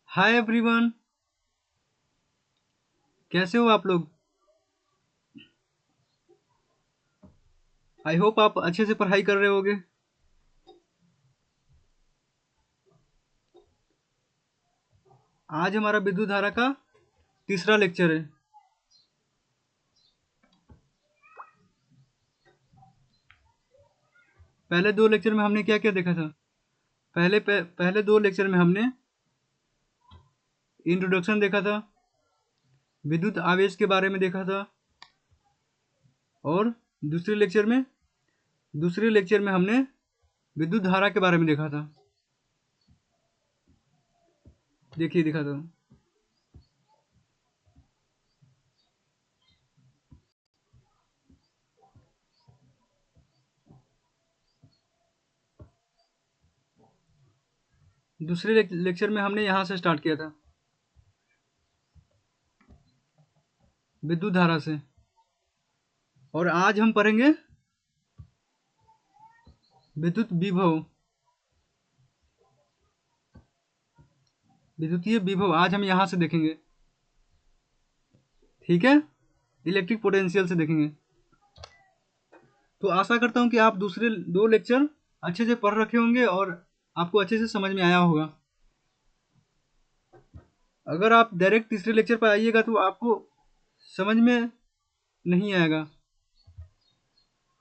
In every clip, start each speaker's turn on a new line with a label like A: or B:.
A: Hi everyone. कैसे हो आप लोग? आई होप आप अच्छे से पढ़ाई कर रहे होगे। आज हमारा विद्युत धारा का तीसरा लेक्चर है। पहले दो लेक्चर में हमने क्या क्या देखा था? पहले दो लेक्चर में हमने इंट्रोडक्शन देखा था, विद्युत आवेश के बारे में देखा था, और दूसरे लेक्चर में हमने विद्युत धारा के बारे में देखा था। देखिए दिखाता हूँ। दूसरे लेक्चर में हमने यहाँ से स्टार्ट किया था, विद्युत धारा से, और आज हम पढ़ेंगे विद्युत विभव। विद्युतीय विभव आज हम यहाँ से देखेंगे, ठीक है? इलेक्ट्रिक पोटेंशियल से देखेंगे। तो आशा करता हूँ कि आप दूसरे दो लेक्चर अच्छे से पढ़ रखे होंगे और आपको अच्छे से समझ में आया होगा। अगर आप डायरेक्ट तीसरे लेक्चर पर आइएगा तो आपको समझ में नहीं आएगा,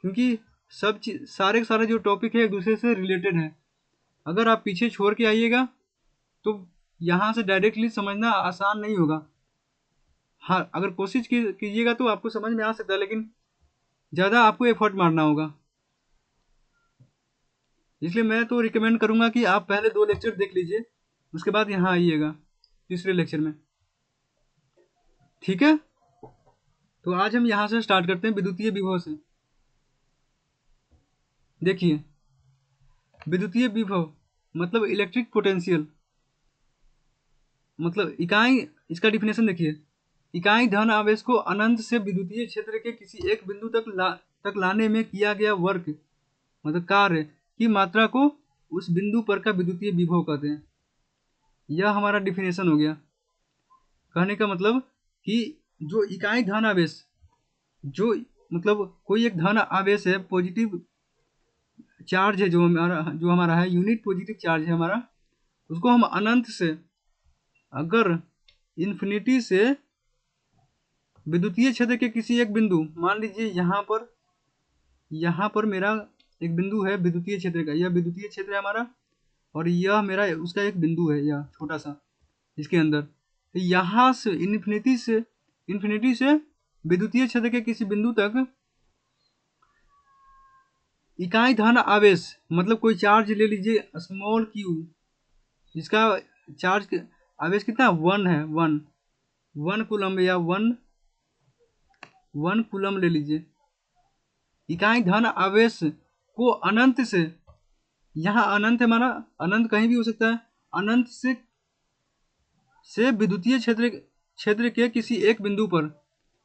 A: क्योंकि सब चीज सारे के सारे जो टॉपिक है एक दूसरे से रिलेटेड है। अगर आप पीछे छोड़ के आइएगा तो यहाँ से डायरेक्टली समझना आसान नहीं होगा। हाँ, अगर कोशिश कीजिएगा तो आपको समझ में आ सकता है, लेकिन ज़्यादा आपको एफर्ट मारना होगा। इसलिए मैं तो रिकमेंड करूँगा कि आप पहले दो लेक्चर देख लीजिए, उसके बाद यहाँ आइएगा तीसरे लेक्चर में, ठीक है? तो आज हम यहाँ से स्टार्ट करते हैं विद्युतीय विभव से। देखिए, विद्युतीय विभव मतलब इलेक्ट्रिक पोटेंशियल, मतलब इकाई, इसका डिफिनेशन देखिए। इकाई धन आवेश को अनंत से विद्युतीय क्षेत्र के किसी एक बिंदु तक लाने में किया गया वर्क, मतलब कार्य की मात्रा को उस बिंदु पर का विद्युतीय विभव कहते हैं। यह हमारा डिफिनेशन हो गया। कहने का मतलब कि जो इकाई धन आवेश, जो मतलब कोई एक धन आवेश है, पॉजिटिव चार्ज है, जो हमारा है, यूनिट पॉजिटिव चार्ज है हमारा, उसको हम अनंत से, अगर इन्फिनिटी से विद्युतीय क्षेत्र के किसी एक बिंदु, मान लीजिए यहाँ पर मेरा एक बिंदु है विद्युतीय क्षेत्र का, यह विद्युतीय क्षेत्र है हमारा, और यह मेरा उसका एक बिंदु है, यह छोटा सा इसके अंदर। तो यहाँ से इन्फिनिटी से विद्युतीय क्षेत्र के किसी बिंदु तक इकाई धन आवेश, मतलब कोई चार्ज ले लीजिए स्मॉल क्यू, इसका चार्ज आवेश कितना, 1 है, 1 कूलम, या 1 कूलम ले लीजिए। इकाई धन आवेश को अनंत से, यहाँ अनंत है हमारा, अनंत कहीं भी हो सकता है, अनंत से विद्युतीय क्षेत्र के किसी एक बिंदु पर,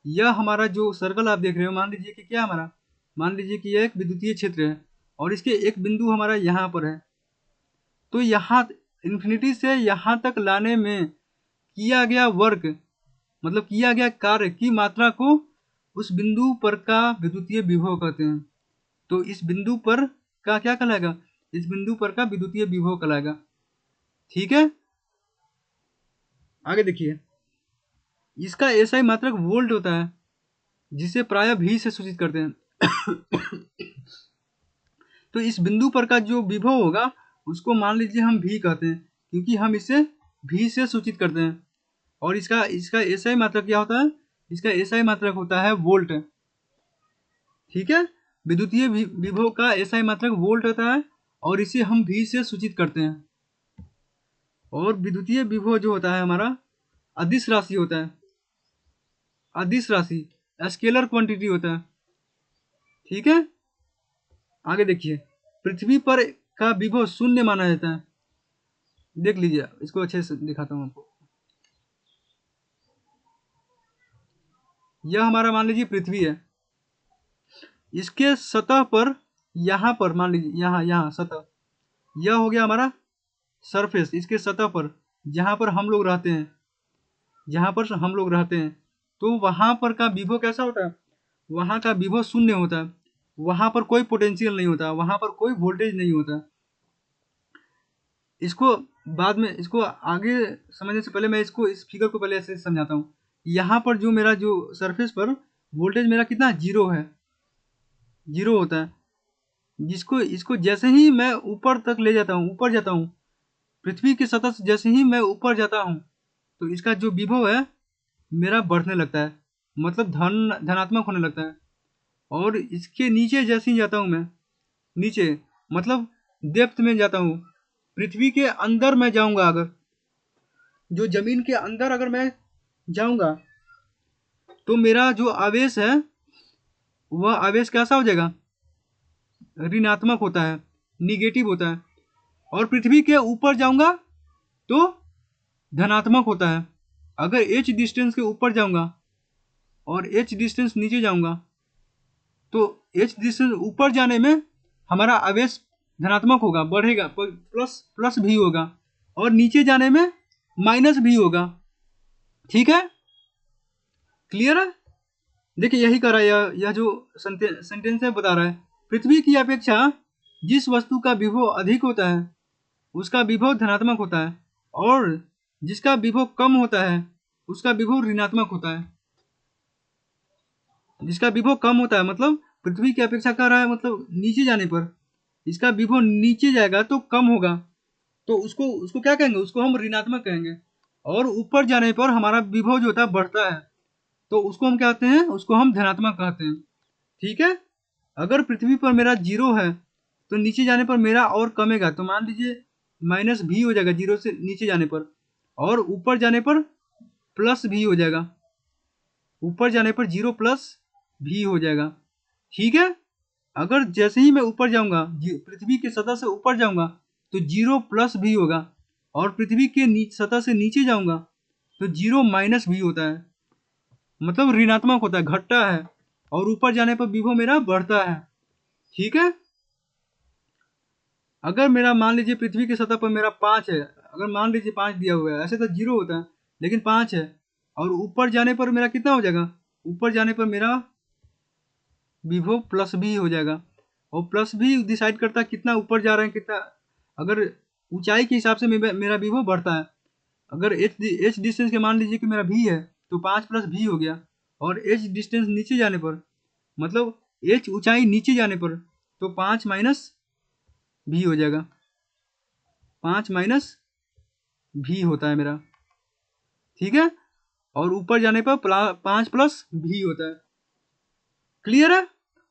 A: यह हमारा जो सर्कल आप देख रहे हो, मान लीजिए कि क्या हमारा, मान लीजिए कि यह एक विद्युतीय क्षेत्र है और इसके एक बिंदु हमारा यहाँ पर है। तो यहाँ इन्फिनिटी से यहाँ तक लाने में किया गया वर्क, मतलब किया गया कार्य की मात्रा को उस बिंदु पर का विद्युतीय विभव कहते हैं। तो इस बिंदु पर का क्या कहलाएगा, इस बिंदु पर का विद्युतीय विभव कहलाएगा, ठीक है? आगे देखिए, इसका एसआई मात्रक वोल्ट होता है, जिसे प्रायः भी से सूचित करते हैं। तो इस बिंदु पर का जो विभव होगा उसको मान लीजिए हम भी कहते हैं, क्योंकि हम इसे भी से सूचित करते हैं। और इसका एसआई मात्रक क्या होता है, इसका एसआई मात्रक होता है वोल्ट, ठीक है? विद्युतीय विभव का एसआई मात्रक वोल्ट होता है और इसे हम भी से सूचित करते हैं। और विद्युतीय विभव जो होता है हमारा अदिश राशि होता है, अदिश राशि स्केलर क्वांटिटी होता है, ठीक है? आगे देखिए, पृथ्वी पर का विभव शून्य माना जाता है। देख लीजिए, इसको अच्छे से दिखाता हूँ आपको। यह हमारा मान लीजिए पृथ्वी है, इसके सतह पर, यहाँ पर मान लीजिए, यहाँ सतह, यह हो गया हमारा सरफेस, इसके सतह पर जहाँ पर हम लोग रहते हैं, जहाँ पर हम लोग रहते हैं, तो वहाँ पर का विभव कैसा होता है? वहाँ का विभव शून्य होता है, वहाँ पर कोई पोटेंशियल नहीं होता, वहाँ पर कोई वोल्टेज नहीं होता। इसको बाद में, इसको आगे समझने से पहले मैं इसको, इस फिगर को पहले ऐसे समझाता हूँ। यहाँ पर जो मेरा जो सरफेस पर वोल्टेज मेरा कितना जीरो है, जीरो होता है। जिसको इसको जैसे ही मैं ऊपर तक ले जाता हूँ, ऊपर जाता हूँ, पृथ्वी की सतह से जैसे ही मैं ऊपर जाता हूँ, तो इसका जो विभव है मेरा बढ़ने लगता है, मतलब धनात्मक होने लगता है। और इसके नीचे जैसे ही जाता हूँ मैं, नीचे मतलब डेप्थ में जाता हूँ, पृथ्वी के अंदर मैं जाऊंगा, अगर जो जमीन के अंदर अगर मैं जाऊंगा, तो मेरा जो आवेश है वह आवेश कैसा हो जाएगा? ऋणात्मक होता है, निगेटिव होता है। और पृथ्वी के ऊपर जाऊंगा तो धनात्मक होता है। अगर h डिस्टेंस के ऊपर जाऊंगा और h डिस्टेंस नीचे जाऊंगा, तो h डिस्टेंस ऊपर जाने में हमारा आवेश धनात्मक होगा, बढ़ेगा, प्लस प्लस भी होगा, और नीचे जाने में माइनस भी होगा। ठीक है, क्लियर है? देखिए यही कर रहा है यह जो सेंटेंस है बता रहा है, पृथ्वी की अपेक्षा जिस वस्तु का विभव अधिक होता है उसका विभव धनात्मक होता है, और जिसका विभव कम होता है उसका विभव ऋणात्मक होता है। जिसका विभव कम होता है मतलब पृथ्वी की अपेक्षा कर रहा है, मतलब नीचे जाने पर इसका विभव नीचे जाएगा तो कम होगा, तो उसको उसको क्या कहेंगे? उसको हम ऋणात्मक कहेंगे। और ऊपर जाने पर हमारा विभव जो होता है बढ़ता है, तो उसको हम क्या कहते हैं? उसको हम धनात्मक कहते हैं। ठीक है, अगर पृथ्वी पर मेरा जीरो है तो नीचे जाने पर मेरा और कमेगा, तो मान लीजिए माइनस भी हो जाएगा जीरो से नीचे जाने पर, और ऊपर जाने पर प्लस भी हो जाएगा, ऊपर जाने पर जीरो प्लस भी हो जाएगा। ठीक है, अगर जैसे ही मैं ऊपर जाऊंगा, पृथ्वी की सतह से ऊपर जाऊंगा, तो जीरो प्लस भी होगा, और पृथ्वी के सतह से नीचे जाऊंगा तो जीरो माइनस भी होता है, मतलब ऋणात्मक होता है, घटता है, और ऊपर जाने पर विभव मेरा बढ़ता है। ठीक है, अगर मेरा मान लीजिए पृथ्वी की सतह पर मेरा 5 है, अगर मान लीजिए 5 दिया हुआ है, ऐसे तो जीरो होता है लेकिन 5 है, और ऊपर जाने पर मेरा कितना हो जाएगा? ऊपर जाने पर मेरा विभव प्लस भी हो जाएगा, और प्लस भी डिसाइड करता है कितना ऊपर जा रहे हैं, कितना, अगर ऊंचाई के हिसाब से मेरा विभव बढ़ता है। अगर एच डिस्टेंस के मान लीजिए कि मेरा भी है, तो 5 प्लस भी हो गया, और एच डिस्टेंस नीचे जाने पर, मतलब एच ऊंचाई नीचे जाने पर, तो 5 माइनस भी हो जाएगा, 5 माइनस भी होता है मेरा। ठीक है, और ऊपर जाने पर 5 प्लस भी होता है। क्लियर है?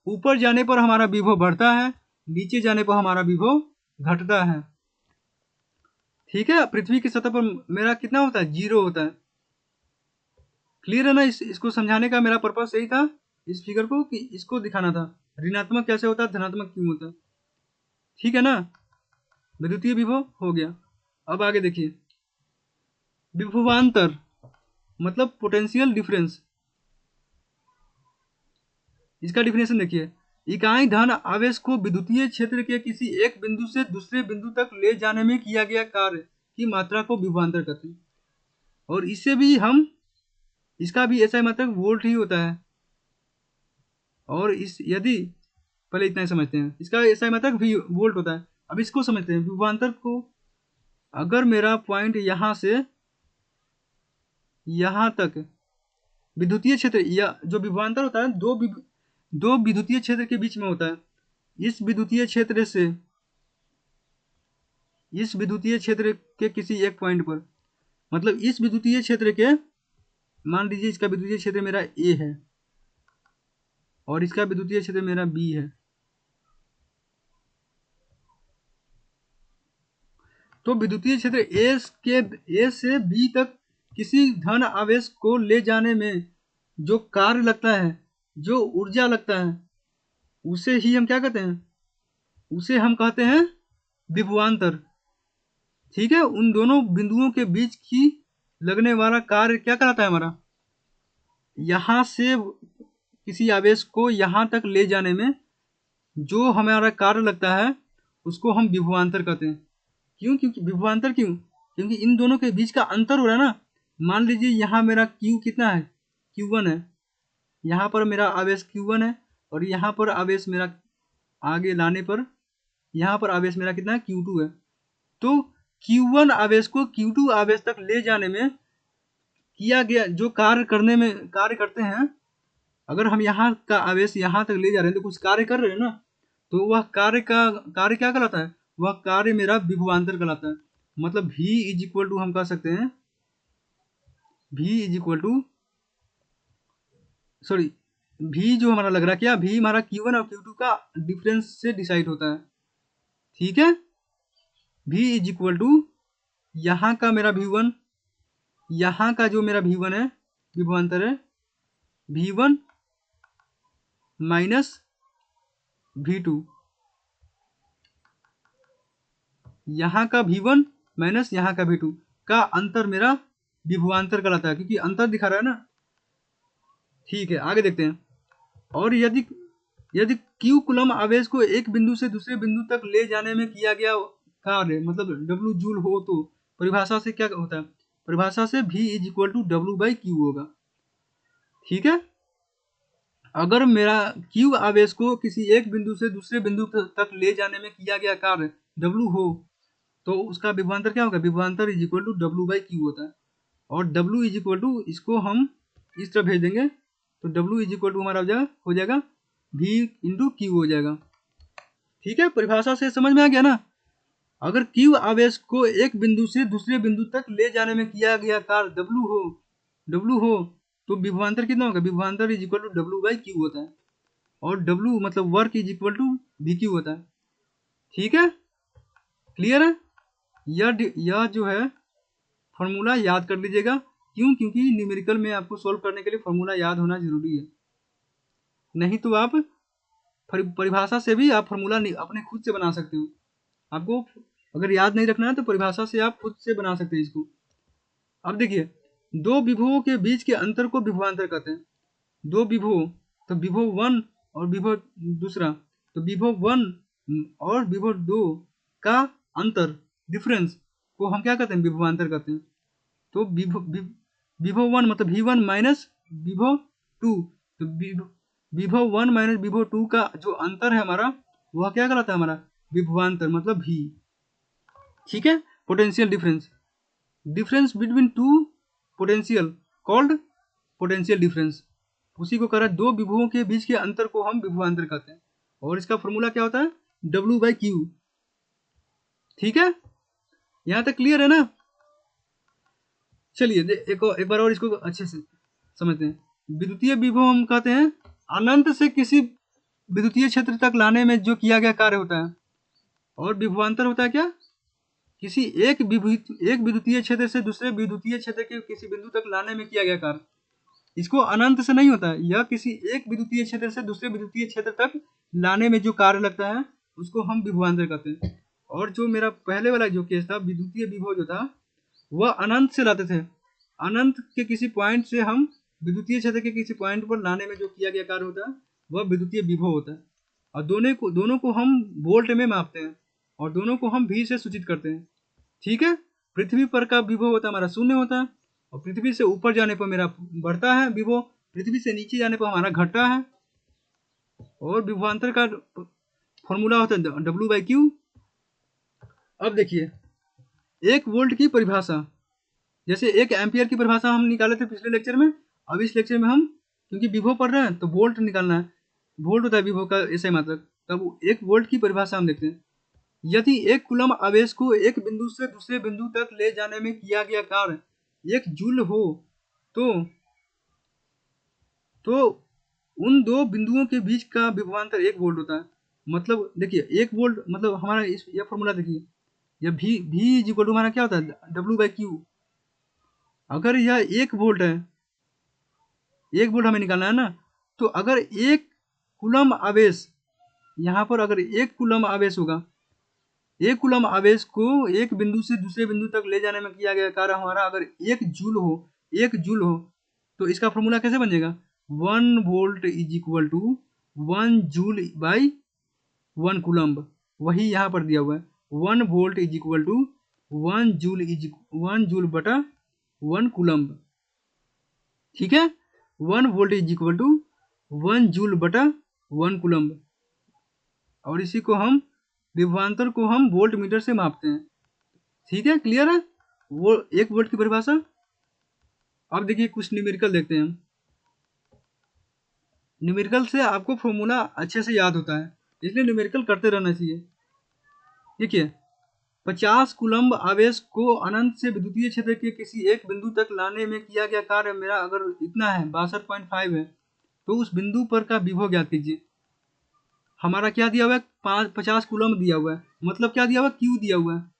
A: ऊपर जाने पर हमारा विभव बढ़ता है, नीचे जाने पर हमारा विभव घटता है। ठीक है, पृथ्वी की सतह पर मेरा कितना होता है? जीरो होता है। क्लियर है ना? इसको समझाने का मेरा पर्पस यही था, इस फिगर को, कि इसको दिखाना था ऋणात्मक कैसे होता है, धनात्मक क्यों होता है। ठीक है ना? विद्युतीय विभव हो गया। अब आगे देखिए, विभवांतर मतलब पोटेंशियल डिफरेंस। इसका डिफिनेशन देखिए, इकाई धन आवेश को विद्युतीय क्षेत्र के किसी एक बिंदु से दूसरे बिंदु तक ले जाने में किया गया कार्य की मात्रा को विभवांतर कहते हैं। और इससे भी हम, इसका भी ऐसा मतलब वोल्ट ही होता है। और इस यदि पहले इतना ही समझते हैं, इसका ऐसा मतलब भी वोल्ट होता है। अब इसको समझते हैं विभवांतर को। अगर मेरा पॉइंट यहाँ से यहाँ तक विद्युतीय क्षेत्र, या जो विभवांतर होता है दो विद्युतीय क्षेत्र के बीच में होता है। इस विद्युतीय क्षेत्र से इस विद्युतीय क्षेत्र के किसी एक पॉइंट पर, मतलब इस विद्युतीय क्षेत्र के, मान लीजिए इसका विद्युतीय क्षेत्र मेरा ए है और इसका विद्युतीय क्षेत्र मेरा बी है, तो विद्युतीय क्षेत्र ए से बी तक किसी धन आवेश को ले जाने में जो कार्य लगता है, जो ऊर्जा लगता है, उसे ही हम क्या कहते हैं? उसे हम कहते हैं विभवांतर। ठीक है, उन दोनों बिंदुओं के बीच की लगने वाला कार्य क्या कहलाता है हमारा? यहाँ से किसी आवेश को यहाँ तक ले जाने में जो हमारा कार्य लगता है उसको हम विभवांतर कहते हैं। क्यों? क्योंकि विभवांतर क्यों? क्योंकि इन दोनों के बीच का अंतर हो रहा है ना। मान लीजिए यहाँ मेरा Q कितना है, Q1 है, यहाँ पर मेरा आवेश Q1 है, और यहाँ पर आवेश मेरा आगे लाने पर यहाँ पर आवेश मेरा कितना है, Q2 है। तो Q1 आवेश को Q2 आवेश तक ले जाने में किया गया जो कार्य करते हैं, अगर हम यहाँ का आवेश यहाँ तक ले जा रहे हैं तो कुछ कार्य कर रहे हैं ना, तो वह कार्य क्या कहलाता है, वह कार्य मेरा विभवांतर कहलाता है। मतलब V इज इक्वल टू हम कह सकते हैं, V is equal to sorry V जो हमारा लग रहा है क्या, V हमारा Q1 और Q2 का डिफरेंस से डिसाइड होता है। ठीक है, V इज इक्वल टू यहाँ का मेरा V1, यहाँ का जो मेरा V1 है विभवांतर है, V1 माइनस V2, यहाँ का V1 माइनस यहाँ का V2 का अंतर मेरा विभवांतर कहलाता है, क्योंकि अंतर दिखा रहा है ना। ठीक है, आगे देखते हैं। और यदि Q कूलम आवेश को एक बिंदु से दूसरे बिंदु तक ले जाने में किया गया कार्य मतलब W जूल हो, तो परिभाषा से क्या होता है, परिभाषा से V is equal to W by Q होगा। ठीक है, अगर मेरा Q आवेश को किसी एक बिंदु से दूसरे बिंदु तक ले जाने में किया गया कार्य W हो, तो उसका विभवांतर क्या होगा, विभवांतर is equal to W by Q होता है। और W इज इक्वल टू, इसको हम इस तरह भेज देंगे, तो W इज इक्वल टू हमारा हो जाएगा V इंटू Q हो जाएगा। ठीक है, परिभाषा से समझ में आ गया ना। अगर Q आवेश को एक बिंदु से दूसरे बिंदु तक ले जाने में किया गया कार्य W हो तो विभवांतर कितना होगा, विभवांतर is equal to W by Q होता है। और W मतलब work is equal to VQ होता है। ठीक है, क्लियर है। यह जो है फॉर्मूला याद कर लीजिएगा। क्यों, क्योंकि न्यूमेरिकल में आपको सॉल्व करने के लिए फॉर्मूला याद होना जरूरी है, नहीं तो आप परिभाषा से भी आप फॉर्मूला अपने खुद से बना सकते हो। आपको अगर याद नहीं रखना है तो परिभाषा से आप खुद से बना सकते हैं इसको। अब देखिए, दो विभवों के बीच के अंतर को विभवांतर कहते हैं। दो विभव, तो विभव 1 और विभव दूसरा, तो विभव 1 और विभव 2 का अंतर डिफरेंस को हम क्या कहते हैं, विभवांतर कहते हैं। तो विभव 1 मतलब V1 माइनस विभव 2, तो विभव 1 माइनस विभव 2 का जो अंतर है हमारा, वह क्या कहलाता है, हमारा विभवांतर मतलब V। ठीक है, potential difference between two potential called potential difference, उसी को कह रहा है, दो विभवों के बीच के अंतर को हम विभवांतर कहते हैं। और इसका फॉर्मूला क्या होता है, W बाई Q। ठीक है, यहां तक क्लियर है ना। चलिए एक बार और इसको अच्छे से समझते हैं। विद्युतीय विभव हम कहते हैं अनंत से किसी विद्युतीय क्षेत्र तक लाने में जो किया गया कार्य होता है। और विभवांतर होता है क्या, किसी एक विद्युतीय क्षेत्र से दूसरे विद्युतीय क्षेत्र के किसी बिंदु तक लाने में किया गया कार्य। इसको अनंत से नहीं होता है, यह किसी एक विद्युतीय क्षेत्र से दूसरे विद्युतीय क्षेत्र तक लाने में जो कार्य लगता है उसको हम विभवांतर कहते हैं। और जो मेरा पहले वाला जो केस था, विद्युतीय विभव जो था वह अनंत से लाते थे। अनंत के किसी पॉइंट से हम विद्युतीय क्षेत्र के किसी पॉइंट पर लाने में जो किया गया कार्य होता है वह विद्युतीय विभव होता है। और दोनों को हम वोल्ट में मापते हैं और दोनों को हम V से सूचित करते हैं। ठीक है, पृथ्वी पर का विभव होता है हमारा 0 होता है, और पृथ्वी से ऊपर जाने पर मेरा बढ़ता है विभव, पृथ्वी से नीचे जाने पर हमारा घटता है। और विभवांतर का फॉर्मूला होता है W बाई Q। अब देखिए, 1 वोल्ट की परिभाषा, जैसे 1 एम्पियर की परिभाषा हम निकाले थे पिछले लेक्चर में। अब इस लेक्चर में हम क्योंकि विभव पढ़ रहे हैं तो वोल्ट निकालना है, वोल्ट होता है विभव का ऐसे मात्रक। तब 1 वोल्ट की परिभाषा हम देखते हैं। यदि 1 कूलम आवेश को एक बिंदु से दूसरे बिंदु तक ले जाने में किया गया कार्य 1 जूल हो, तो उन दो बिंदुओं के बीच का विभवांतर 1 वोल्ट होता है। मतलब देखिए 1 वोल्ट मतलब हमारा यह फॉर्मूला देखिए, यह V इज इक्वल टू हमारा क्या होता है, W बाई Q। अगर यह 1 वोल्ट है, 1 वोल्ट हमें निकालना है ना, तो अगर 1 कूलम आवेश, यहाँ पर अगर 1 कूलम आवेश होगा, 1 कूलम आवेश को एक बिंदु से दूसरे बिंदु तक ले जाने में किया गया कार्य हमारा अगर 1 जूल हो, तो इसका फॉर्मूला कैसे बन जाएगा, 1 volt is equal to 1 joule by 1 coulomb. वही यहाँ पर दिया हुआ है, 1 volt is equal to 1 joule बटा 1 कूलम्ब। ठीक है, 1 volt is equal to 1 joule बटा 1 कूलम्ब। और इसी को हम विभवांतर को हम वोल्ट मीटर से मापते हैं। ठीक है, क्लियर है वो 1 वोल्ट की परिभाषा। अब देखिए कुछ न्यूमेरिकल देखते हैं हम। न्यूमेरिकल से आपको फॉर्मूला अच्छे से याद होता है, इसलिए न्यूमेरिकल करते रहना चाहिए। देखिए 50 कूलम्ब आवेश को अनंत से विद्युतीय क्षेत्र के किसी एक बिंदु तक लाने में किया गया कार्य मेरा अगर इतना है 62.5 है, तो उस बिंदु पर का विभव ज्ञात कीजिए। हमारा क्या दिया हुआ है, 50 कूलम्ब दिया हुआ है, मतलब क्या दिया हुआ है, क्यू दिया हुआ है,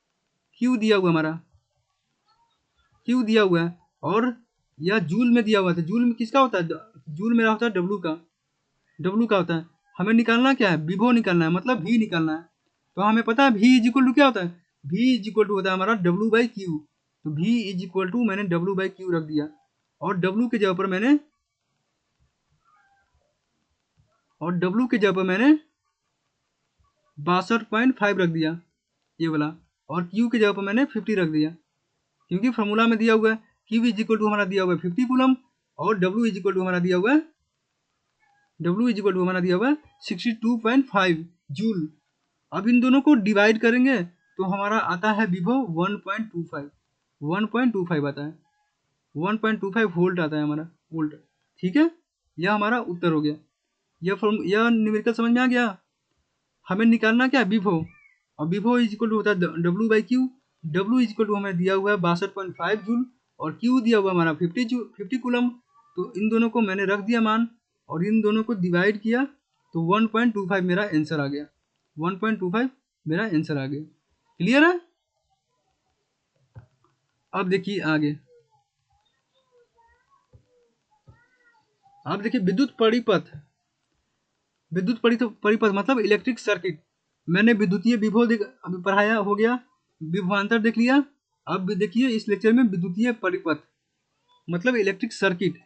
A: क्यू दिया हुआ है, हमारा क्यू दिया हुआ है। और यह जूल में दिया हुआ था। जूल में किसका होता है, जूल मेरा होता है डब्लू का, डब्लू का होता है। हमें निकालना क्या है, विभव निकालना है, मतलब भी निकालना है। तो हमें पता है भी इज इक्वल टू क्या होता है, भी इज इक्वल टू होता है हमारा डब्लू बाई क्यू। तो भी इज इक्वल टू मैंने डब्लू बाई क्यू रख दिया, और डब्लू के जगह पर मैंने 62.5 रख दिया ये वाला, और क्यू के जगह पर मैंने 50 रख दिया, क्योंकि फॉर्मूला में दिया हुआ है क्यू इज इक्वल टू हमारा दिया हुआ है 50 कूलम, और डब्ल्यू इज इक्वल टू हमारा दिया हुआ है 62.5 जूल। अब इन दोनों को डिवाइड करेंगे तो हमारा आता है विभव 1.25 आता है, 1.25 वोल्ट आता है हमारा, वोल्ट। ठीक है, यह हमारा उत्तर हो गया। यह न्यूमेरिकल समझ में आ गया। हमें निकालना क्या है, विभव, और विभव इज इक्वल टू होता है W by Q. W is equal to हमें दिया हुआ है 62.5 जूल, और क्यू दिया हुआ हमारा 50 कूलम। तो इन दोनों को मैंने रख दिया मान, और इन दोनों को डिवाइड किया, तो 1.25 मेरा आंसर आ गया, 1.25 मेरा आंसर आ गया। क्लियर है। अब देखिए आगे, अब देखिए विद्युत परिपथ, विद्युत परिपथ मतलब इलेक्ट्रिक सर्किट। मैंने विद्युतीय विभव अभी पढ़ाया हो गया, विभवांतर देख लिया। अब देखिए इस लेक्चर में विद्युतीय परिपथ मतलब इलेक्ट्रिक सर्किट।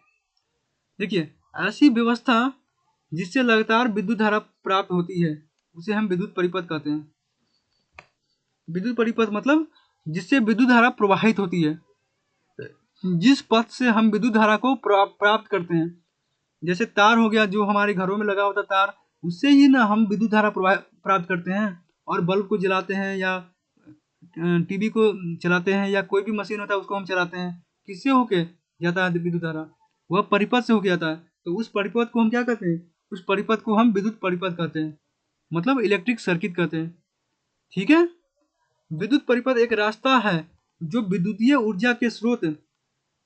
A: देखिए ऐसी व्यवस्था जिससे लगातार विद्युत धारा प्राप्त होती है उसे हम विद्युत परिपथ कहते हैं। विद्युत परिपथ मतलब जिससे विद्युत धारा प्रवाहित होती है, जिस पथ से हम विद्युत धारा को प्राप्त करते हैं। जैसे तार हो गया, जो हमारे घरों में लगा होता तार, उससे ही ना हम विद्युत धारा प्राप्त करते हैं, और बल्ब को जलाते हैं, या टीवी को चलाते हैं, या कोई भी मशीन होता है उसको हम चलाते हैं, किससे होके जाता है विद्युत धारा, वह परिपथ से होके जाता है। तो उस परिपथ को हम क्या कहते हैं, उस परिपथ को हम विद्युत परिपथ कहते हैं, मतलब इलेक्ट्रिक सर्किट कहते हैं। ठीक है, विद्युत परिपथ एक रास्ता है जो विद्युतीय ऊर्जा के स्रोत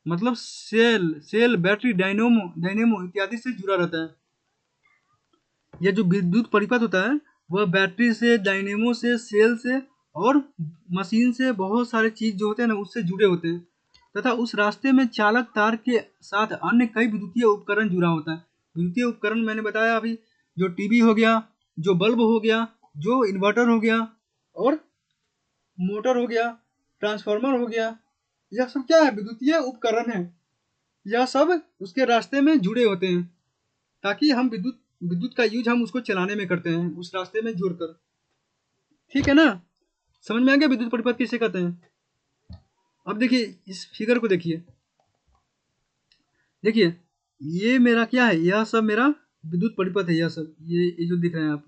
A: मतलब सेल बैटरी डायनेमो इत्यादि से जुड़ा रहता है। यह जो विद्युत परिपथ होता है वह बैटरी से, डायनेमो से, सेल से और मशीन से, बहुत सारे चीज जो होते हैं ना उससे जुड़े होते हैं, तथा उस रास्ते में चालक तार के साथ अन्य कई विद्युतीय उपकरण जुड़ा होता है। विद्युतीय उपकरण मैंने बताया अभी, जो टीवी हो गया, जो बल्ब हो गया, जो इन्वर्टर हो गया, और मोटर हो गया, ट्रांसफार्मर हो गया, यह सब क्या है, विद्युतीय उपकरण है। यह सब उसके रास्ते में जुड़े होते हैं, ताकि हम विद्युत का यूज हम उसको चलाने में करते हैं, उस रास्ते में जुड़कर। ठीक है ना, समझ में आ गया विद्युत परिपथ किसे कहते हैं। अब देखिए इस फिगर को देखिए, देखिए ये मेरा क्या है, यह सब मेरा विद्युत परिपथ है। यह सब ये जो दिख रहे हैं आप,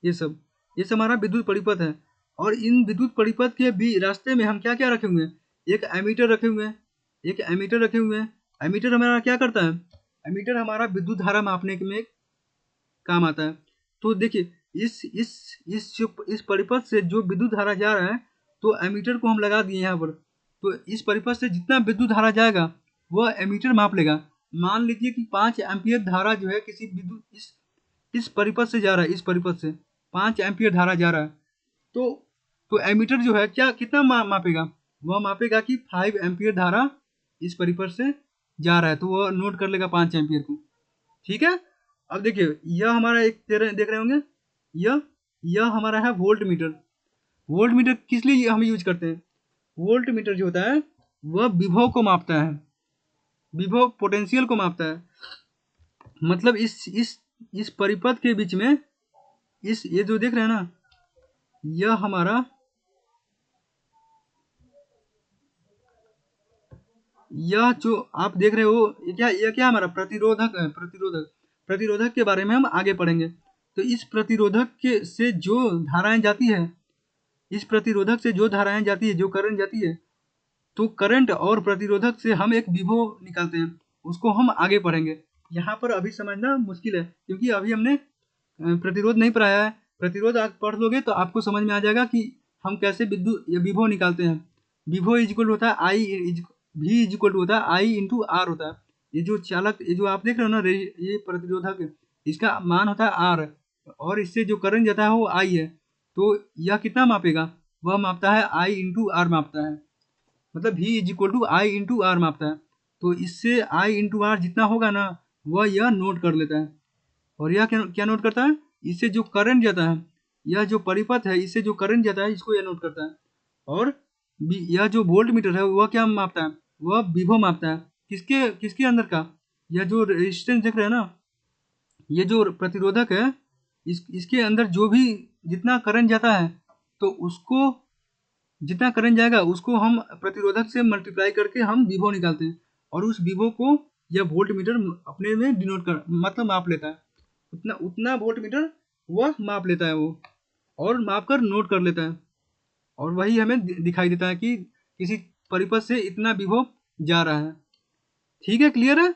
A: ये सब हमारा विद्युत परिपथ है। और इन विद्युत परिपथ के भी रास्ते में हम क्या क्या रखे हुए हैं, एक एमीटर रखे हुए हैं, एक एमीटर रखे हुए हैं। एमीटर हमारा क्या करता है, एमीटर हमारा विद्युत धारा मापने में काम आता है। तो देखिए इस परिपथ से जो विद्युत धारा जा रहा है, तो एमीटर को हम लगा दिए यहाँ पर। तो इस परिपथ से जितना विद्युत धारा जाएगा वह एमीटर माप लेगा। मान लीजिए कि 5 एम्पियर धारा जो है किसी विद्युत इस परिपथ से जा रहा है, इस परिपथ से 5 एम्पियर धारा जा रहा है, तो एमीटर जो है क्या कितना मापेगा, वह मापेगा कि 5 एम्पियर धारा इस परिपथ से जा रहा है, तो वह नोट कर लेगा 5 एम्पियर को। ठीक है, अब देखिए यह हमारा एक देख रहे होंगे, यह हमारा है वोल्ट मीटर। वोल्ट मीटर किस लिए हम यूज करते हैं, वोल्ट मीटर जो होता है वह विभव को मापता है, विभव पोटेंशियल को मापता है। मतलब इस परिपथ के बीच में ये जो देख रहे हैं ना, यह हमारा यह जो आप देख रहे हो ये क्या हमारा प्रतिरोधक है। प्रतिरोधक के बारे में हम आगे पढ़ेंगे। तो इस प्रतिरोधक के से जो धाराएं जाती है, इस प्रतिरोधक से जो धाराएं जाती है, जो करंट जाती है, तो करंट और प्रतिरोधक से हम एक विभव निकालते हैं, उसको हम आगे पढ़ेंगे। यहाँ पर अभी समझना मुश्किल है क्योंकि अभी हमने प्रतिरोध नहीं पढ़ाया है। प्रतिरोध आप पढ़ लोगे तो आपको समझ में आ जाएगा कि हम कैसे विद्युत या विभव निकालते हैं। विभव इज इक्वल होता है आई, भी इज इक्वल होता है आई इंटू आर होता है। ये जो चालक, ये जो आप देख रहे हो ना, ये प्रतिरोधक, इसका मान होता है आर, और इससे जो करंट जाता है वो आई है। तो यह कितना मापेगा, वह मापता है आई इंटू आर मापता है, मतलब v is equal to I into R मापता है। तो इससे आई इंटू आर जितना होगा ना, वह यह नोट कर लेता है। और यह क्या नोट करता है, इससे जो करंट जाता है, यह जो परिपथ है, इससे जो करंट जाता है, इसको यह नोट करता है। और यह जो वोल्ट मीटर है वह क्या मापता है, वह विभव मापता है। किसके किसके अंदर का, यह जो रेजिस्टेंस देख रहे हैं ना, ये जो प्रतिरोधक है, इसके अंदर जो भी जितना करंट जाता है, तो उसको जितना करंट जाएगा उसको हम प्रतिरोधक से मल्टीप्लाई करके हम विभव निकालते हैं, और उस विभव को यह वोल्ट मीटर अपने में डिनोट कर मतलब माप लेता है। उतना उतना वोल्ट मीटर वह माप लेता है वो, और माप कर नोट कर लेता है, और वही हमें दिखाई देता है कि किसी परिपथ से इतना विभव जा रहा है। ठीक है, क्लियर है।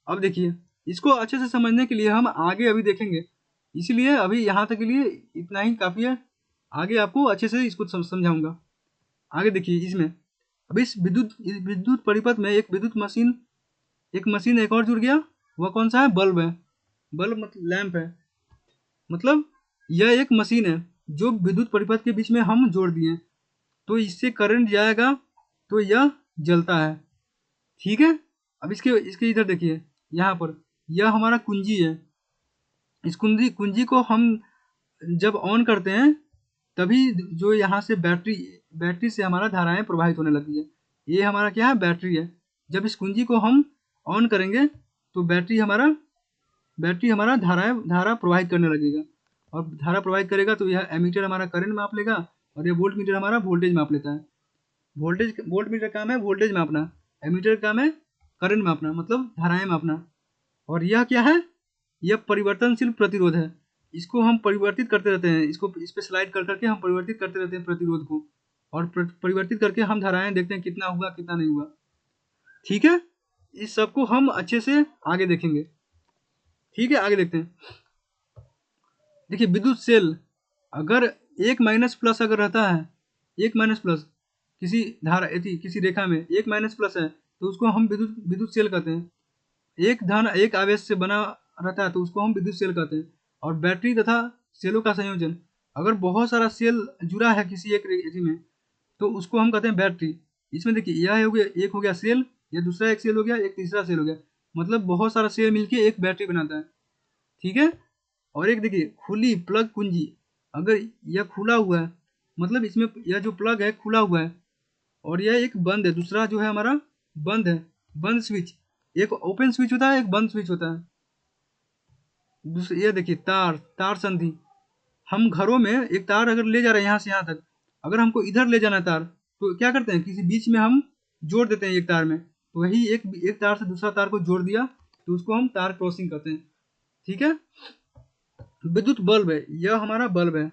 A: अब देखिए, इसको अच्छे से समझने के लिए हम आगे अभी देखेंगे, इसलिए अभी यहाँ तक के लिए इतना ही काफ़ी है। आगे आपको अच्छे से इसको समझाऊंगा। आगे देखिए इसमें, अब इस विद्युत परिपथ में एक विद्युत मशीन, एक और जुड़ गया। वह कौन सा है, बल्ब है। बल्ब मतलब लैंप है, मतलब यह एक मशीन है जो विद्युत परिपथ के बीच में हम जोड़ दिए, तो इससे करंट जाएगा तो यह जलता है। ठीक है। अब इसके इसके इधर देखिए, यहाँ पर यह हमारा कुंजी है। इस कुंजी कुंजी को हम जब ऑन करते हैं, तभी जो यहाँ से बैटरी से हमारा धाराएं प्रवाहित होने लगती है। ये हमारा क्या है, बैटरी है। जब इस कुंजी को हम ऑन करेंगे तो बैटरी हमारा धारा प्रवाहित करने लगेगा, और धारा प्रवाहित करेगा तो यह एमीटर हमारा करंट माप लेगा, और ये वोल्ट मीटर हमारा वोल्टेज माप लेता है। वोल्ट मीटर का काम है वोल्टेज मापना, एमीटर का काम है करंट मापना, मतलब धाराएं मापना। और यह क्या है, यह परिवर्तनशील प्रतिरोध है। इसको हम परिवर्तित करते रहते हैं, इसको इस पे स्लाइड कर करके हम परिवर्तित करते रहते हैं प्रतिरोध को, और परिवर्तित करके हम धाराएं देखते हैं कितना हुआ कितना नहीं हुआ। ठीक है, इस सब को हम अच्छे से आगे देखेंगे। ठीक है, आगे देखते हैं। देखिए, विद्युत सेल, अगर एक माइनस प्लस अगर रहता है, एक माइनस प्लस किसी धारा किसी रेखा में एक माइनस प्लस है, तो उसको हम विद्युत सेल कहते हैं। एक धन एक आवेश से बना रहता है तो उसको हम विद्युत सेल कहते हैं। और बैटरी तथा सेलों का संयोजन, अगर बहुत सारा सेल जुड़ा है किसी एक रेखी में, तो उसको हम कहते हैं बैटरी। इसमें देखिए, यह हो गया, एक हो गया सेल, यह दूसरा एक सेल हो गया, एक तीसरा सेल हो गया, मतलब बहुत सारा सेल मिलके एक बैटरी बनाता है। ठीक है। और एक देखिए, खुली प्लग कुंजी, अगर यह खुला हुआ है, मतलब इसमें यह जो प्लग है खुला हुआ है, और यह एक बंद है, दूसरा जो है हमारा बंद है, बंद स्विच। एक ओपन स्विच होता है, एक बंद स्विच होता है। दूसरे ये देखिए, तार संधि, हम घरों में एक तार अगर ले जा रहे हैं यहाँ से यहाँ तक, अगर हमको इधर ले जाना है तार, तो क्या करते हैं, किसी बीच में हम जोड़ देते हैं एक तार में, तो वही एक तार से दूसरा तार को जोड़ दिया, तो उसको हम तार क्रॉसिंग कहते हैं। ठीक है। विद्युत बल्ब है, यह हमारा बल्ब है।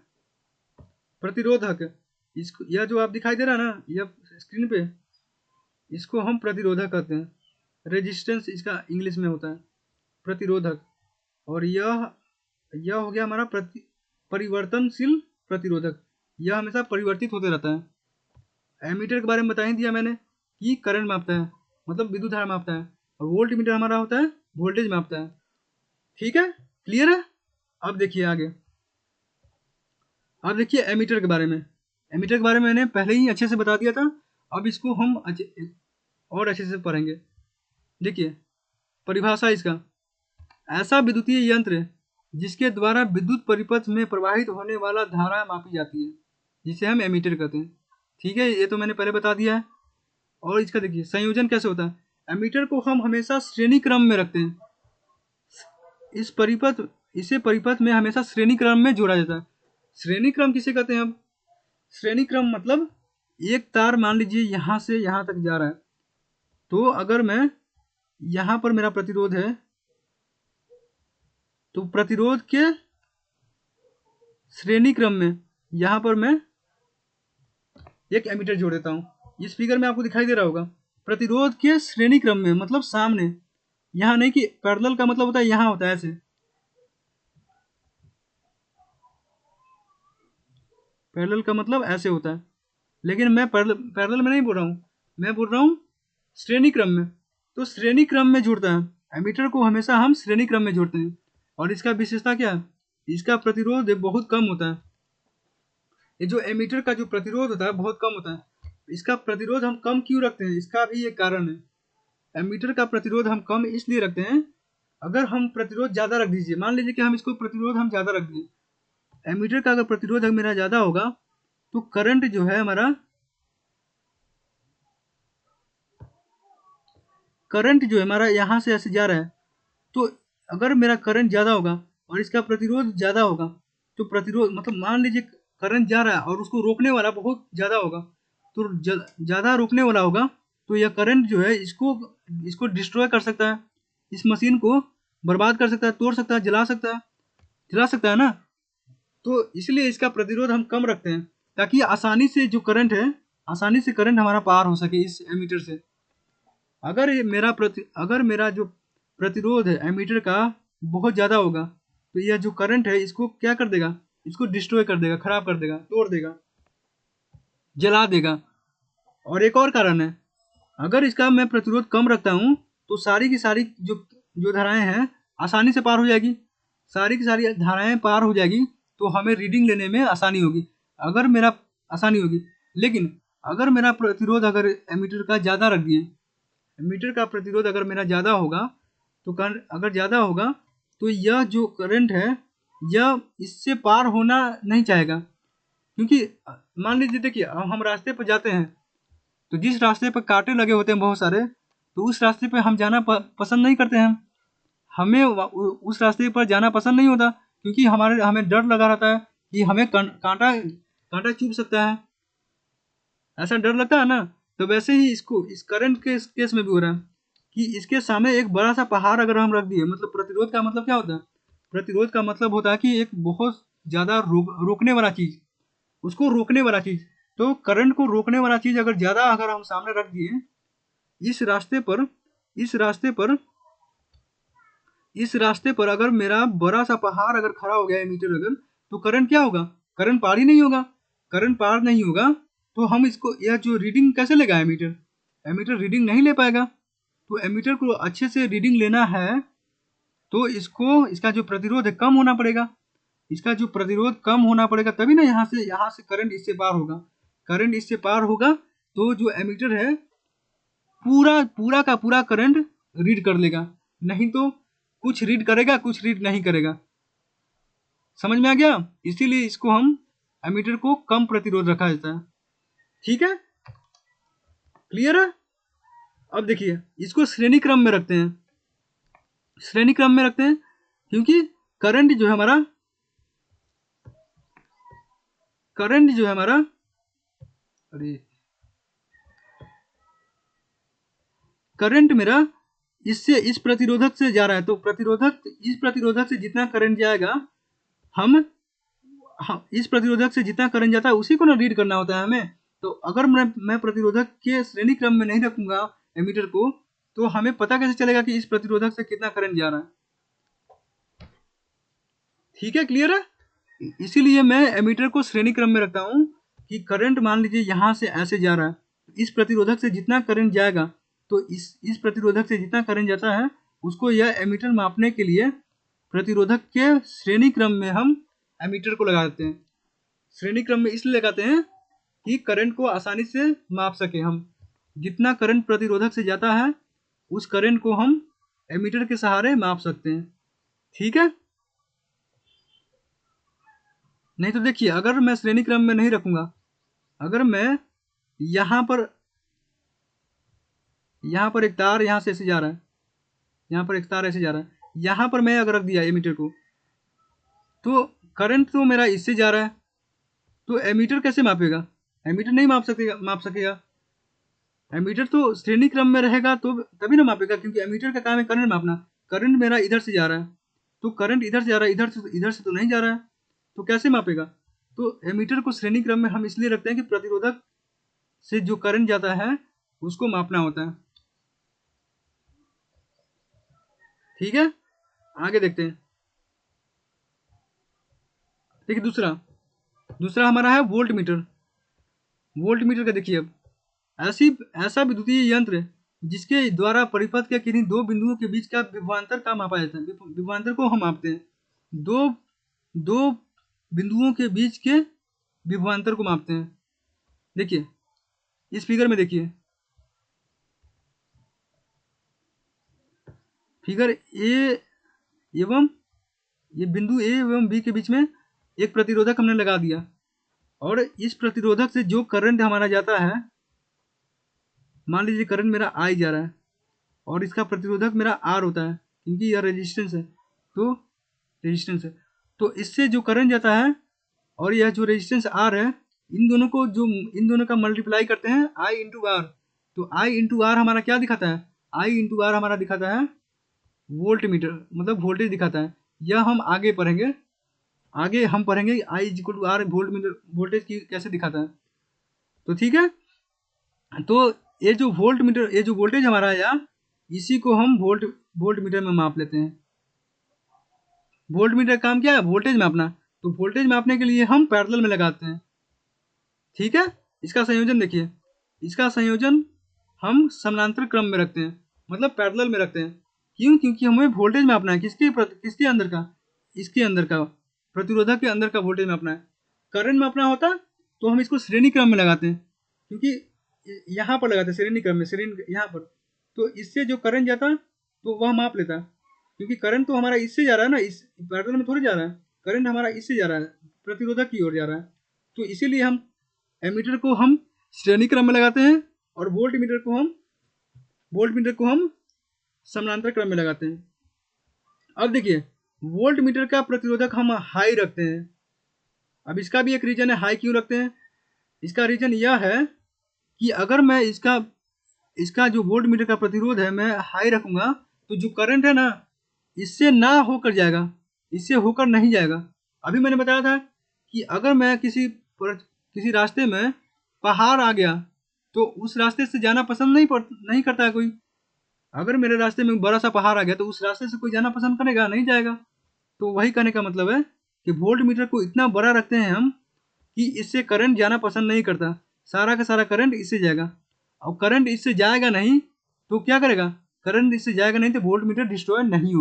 A: प्रतिरोधक, इसको यह जो आप दिखाई दे रहा है ना, यह स्क्रीन पे, इसको हम प्रतिरोधक कहते हैं। रेजिस्टेंस इसका इंग्लिश में होता है, प्रतिरोधक। और यह हो गया हमारा परिवर्तनशील प्रतिरोधक, यह हमेशा परिवर्तित होते रहता है। एमीटर के बारे में बता ही दिया मैंने कि करंट मापता है, मतलब विद्युत धारा मापता है, और वोल्ट मीटर हमारा होता है वोल्टेज मापता है। ठीक है, क्लियर है। अब देखिए आगे, अब देखिए एमीटर के बारे में। एमीटर के बारे में मैंने पहले ही अच्छे से बता दिया था, अब इसको हम और अच्छे से पढ़ेंगे। देखिए परिभाषा इसका, ऐसा विद्युतीय यंत्र जिसके द्वारा विद्युत परिपथ में प्रवाहित होने वाला धारा मापी जाती है, जिसे हम एमीटर कहते हैं। ठीक है, ये तो मैंने पहले बता दिया है। और इसका देखिए संयोजन कैसे होता है, एमीटर को हम हमेशा श्रेणी क्रम में रखते हैं। इसे परिपथ में हमेशा श्रेणी क्रम में जोड़ा जाता है। श्रेणी क्रम किसे कहते हैं, अब श्रेणी क्रम मतलब एक तार मान लीजिए यहाँ से यहाँ तक जा रहा है, तो अगर मैं यहाँ पर मेरा प्रतिरोध है, तो प्रतिरोध के श्रेणी क्रम में यहाँ पर मैं एक एमीटर जोड़ देता हूँ। इस फिगर में आपको दिखाई दे रहा होगा, प्रतिरोध के श्रेणी क्रम में मतलब सामने, यहाँ नहीं कि पैरेलल का मतलब होता है यहाँ होता है ऐसे, पैरेलल का मतलब ऐसे होता है, लेकिन मैं पैरेलल में नहीं बोल रहा हूँ, मैं बोल रहा हूँ श्रेणी क्रम में। तो श्रेणी क्रम में जुड़ता है, एमीटर को हमेशा हम श्रेणी क्रम में जोड़ते हैं। और इसका विशेषता क्या है, इसका प्रतिरोध बहुत कम होता है। ये जो एमीटर का जो प्रतिरोध होता है बहुत कम होता है। इसका प्रतिरोध हम कम क्यों रखते हैं, इसका भी एक कारण है। एमीटर का प्रतिरोध हम कम इसलिए रखते हैं, अगर हम प्रतिरोध ज़्यादा रख दीजिए, मान लीजिए कि हम इसको प्रतिरोध हम ज़्यादा रख दिए, एमीटर का अगर प्रतिरोध मेरा ज़्यादा होगा तो करंट जो है हमारा, करंट जो है हमारा यहाँ से ऐसे जा रहा है, तो अगर मेरा करंट ज़्यादा होगा और इसका प्रतिरोध ज़्यादा होगा, तो प्रतिरोध मतलब मान लीजिए करंट जा रहा है और उसको रोकने वाला बहुत ज़्यादा होगा, तो ज़्यादा रोकने वाला होगा, तो यह करंट जो है इसको डिस्ट्रॉय कर सकता है, इस मशीन को बर्बाद कर सकता है, तोड़ सकता है, जला सकता है ना। तो इसलिए इसका प्रतिरोध हम कम रखते हैं, ताकि आसानी से जो करंट है, आसानी से करंट हमारा पार हो सके इस एमीटर से। अगर मेरा जो प्रतिरोध है एमीटर का बहुत ज़्यादा होगा, तो यह जो करंट है इसको क्या कर देगा, इसको डिस्ट्रॉय कर देगा, खराब कर देगा, तोड़ देगा, जला देगा। और एक और कारण है, अगर इसका मैं प्रतिरोध कम रखता हूँ तो सारी की सारी जो धाराएं हैं आसानी से पार हो जाएगी, सारी की सारी धाराएं पार हो जाएगी, तो हमें रीडिंग लेने में आसानी होगी, आसानी होगी। लेकिन अगर मेरा प्रतिरोध अगर एमीटर का ज़्यादा रख दिए, एमीटर का प्रतिरोध अगर मेरा ज़्यादा होगा, तो अगर ज़्यादा होगा तो यह जो करंट है यह इससे पार होना नहीं चाहेगा। क्योंकि मान लीजिए, देखिए हम रास्ते पर जाते हैं, तो जिस रास्ते पर कांटे लगे होते हैं बहुत सारे, तो उस रास्ते पर हम जाना पसंद नहीं करते हैं, हमें उस रास्ते पर जाना पसंद नहीं होता, क्योंकि हमें डर लगा रहता है कि हमें कांटा चुभ सकता है, ऐसा डर लगता है ना। तो वैसे ही इस करंट के केस में भी हो रहा है कि इसके सामने एक बड़ा सा पहाड़ अगर हम रख दिए, मतलब प्रतिरोध का मतलब क्या होता है, प्रतिरोध का मतलब होता है कि एक बहुत ज़्यादा रोकने वाला चीज़, उसको रोकने वाला चीज़। तो करंट को रोकने वाला चीज़ अगर ज़्यादा अगर हम सामने रख दिए इस रास्ते पर, इस रास्ते पर इस रास्ते पर अगर मेरा बड़ा सा पहाड़ अगर खड़ा हो गया एमीटर अगर, तो करंट क्या होगा, करंट पार ही नहीं होगा। करंट पार नहीं होगा तो हम इसको, यह जो रीडिंग कैसे लेगा एमीटर, एमीटर रीडिंग नहीं ले पाएगा। तो एमीटर को अच्छे से रीडिंग लेना है तो इसका जो प्रतिरोध है कम होना पड़ेगा, इसका जो प्रतिरोध कम होना पड़ेगा, तभी ना यहाँ से करंट इससे पार होगा। करंट इससे पार होगा तो जो एमीटर है पूरा का पूरा करंट रीड कर लेगा, नहीं तो कुछ रीड करेगा, कुछ रीड नहीं करेगा। समझ में आ गया, इसीलिए इसको हम एमीटर को कम प्रतिरोध रखा जाता है। ठीक है, क्लियर है। अब देखिए इसको श्रेणी क्रम में रखते हैं, श्रेणी क्रम में रखते हैं क्योंकि करंट जो है हमारा, अरे करंट मेरा इस प्रतिरोधक से जा रहा है, तो इस प्रतिरोधक से जितना करंट जाएगा, हम इस प्रतिरोधक से जितना करंट जाता है उसी को ना रीड करना होता है हमें। तो अगर मैं प्रतिरोधक के श्रेणी क्रम में नहीं रखूंगा एमीटर को, तो हमें पता कैसे चलेगा कि इस प्रतिरोधक से कितना करंट जा रहा है। ठीक है, क्लियर है। इसीलिए मैं एमीटर को श्रेणी क्रम में रखता हूँ कि करंट मान लीजिए यहाँ से ऐसे जा रहा है, इस प्रतिरोधक से जितना करंट जाएगा, तो इस प्रतिरोधक से जितना करंट जाता है उसको यह एमीटर मापने के लिए प्रतिरोधक के श्रेणी क्रम में हम एमीटर को लगा देते हैं। श्रेणी क्रम में इसलिए लगाते हैं कि करंट को आसानी से माप सके हम, जितना करंट प्रतिरोधक से जाता है उस करंट को हम एमीटर के सहारे माप सकते हैं। ठीक है, नहीं तो देखिए अगर मैं श्रेणी क्रम में नहीं रखूंगा, अगर मैं यहाँ पर एक तार यहाँ से ऐसे जा रहा है, यहाँ पर एक तार ऐसे जा रहा है, यहाँ पर मैं अगर रख दिया एमीटर को, तो करंट तो मेरा इससे जा रहा है, तो एमीटर कैसे मापेगा, एमीटर नहीं माप सकेगा। एमीटर तो श्रेणी क्रम में रहेगा तो तभी ना मापेगा, क्योंकि एमीटर का काम है करंट मापना। करंट मेरा इधर से जा रहा है, तो करंट इधर से जा रहा है, इधर से तो नहीं जा रहा है, तो कैसे मापेगा? तो एमीटर को श्रेणी क्रम में हम इसलिए रखते हैं कि प्रतिरोधक से जो करंट जाता है उसको मापना होता है। ठीक है, आगे देखते हैं। देखिए दूसरा हमारा है वोल्ट मीटर। वोल्ट मीटर का देखिए, अब ऐसा विद्युतीय यंत्र जिसके द्वारा परिपथ के किन्हीं दो बिंदुओं के बीच का विभवांतर का मापा जाता है। विभवांतर को हम मापते हैं, दो दो बिंदुओं के बीच के विभवांतर को मापते हैं। देखिए इस फिगर में, देखिए फिगर ए एवं ये बिंदु ए एवं बी के बीच में एक प्रतिरोधक हमने लगा दिया, और इस प्रतिरोधक से जो करंट हमारा जाता है, मान लीजिए करंट मेरा आई जा रहा है और इसका प्रतिरोधक मेरा आर होता है, क्योंकि यह रेजिस्टेंस है, तो रेजिस्टेंस है, तो इससे जो करंट जाता है और यह जो रेजिस्टेंस आर है, इन दोनों का मल्टीप्लाई करते हैं आई इंटू आर। तो आई इंटू आर हमारा क्या दिखाता है? आई इंटू आर हमारा दिखाता है वोल्ट मीटर, मतलब वोल्टेज दिखाता है। यह हम आगे पढ़ेंगे I is equal to R volt meter voltage की कैसे दिखाता है। तो ठीक है, तो ये जो वोल्टेज हमारा आया, इसी को हम वोल्ट मीटर में माप लेते हैं। वोल्ट मीटर का काम क्या है? वोल्टेज मापना। तो वोल्टेज मापने के लिए हम पैरेलल में लगाते हैं। ठीक है, इसका संयोजन देखिए, इसका संयोजन हम समानांतर क्रम में रखते हैं, मतलब पैरेलल में रखते हैं। क्यों? क्योंकि हमें वोल्टेज मापना है। किसके अंदर का? इसके अंदर का, प्रतिरोधक के अंदर का वोल्टेज मापना है। करंट मापना होता तो हम इसको श्रेणी क्रम में लगाते हैं, क्योंकि यहाँ पर लगाते हैं श्रेणी क्रम में, यहाँ पर, तो इससे जो करंट जाता तो वह माप लेता, क्योंकि करंट तो हमारा इससे जा रहा है ना, इस पैरेलल में थोड़ी जा रहा है, करंट हमारा इससे जा रहा है, प्रतिरोधक की ओर जा रहा है। तो इसीलिए हम एमीटर को हम श्रेणी क्रम में लगाते हैं और वोल्ट मीटर को हम समानांतर क्रम में लगाते हैं। अब देखिए, वोल्ट मीटर का प्रतिरोधक हम हाई रखते हैं। अब इसका भी एक रीजन है, हाई क्यों रखते हैं? इसका रीजन यह है कि अगर मैं इसका जो वोल्ट मीटर का प्रतिरोध है मैं हाई रखूंगा, तो जो करंट है ना, इससे ना होकर जाएगा, इससे होकर नहीं जाएगा। अभी मैंने बताया था कि अगर मैं किसी रास्ते में पहाड़ आ गया तो उस रास्ते से जाना पसंद नहीं करता है कोई। अगर मेरे रास्ते में बड़ा सा पहाड़ आ गया तो उस रास्ते से कोई जाना पसंद करेगा? नहीं जाएगा। तो वही कहने का मतलब है कि वोल्ट मीटर को इतना बड़ा रखते हैं हम कि इससे करंट जाना पसंद नहीं करता, सारा का सारा करंट इससे जाएगा। और करंट इससे जाएगा नहीं तो क्या करेगा? करंट इससे जाएगा नहीं तो वोल्ट मीटर डिस्ट्रॉय नहीं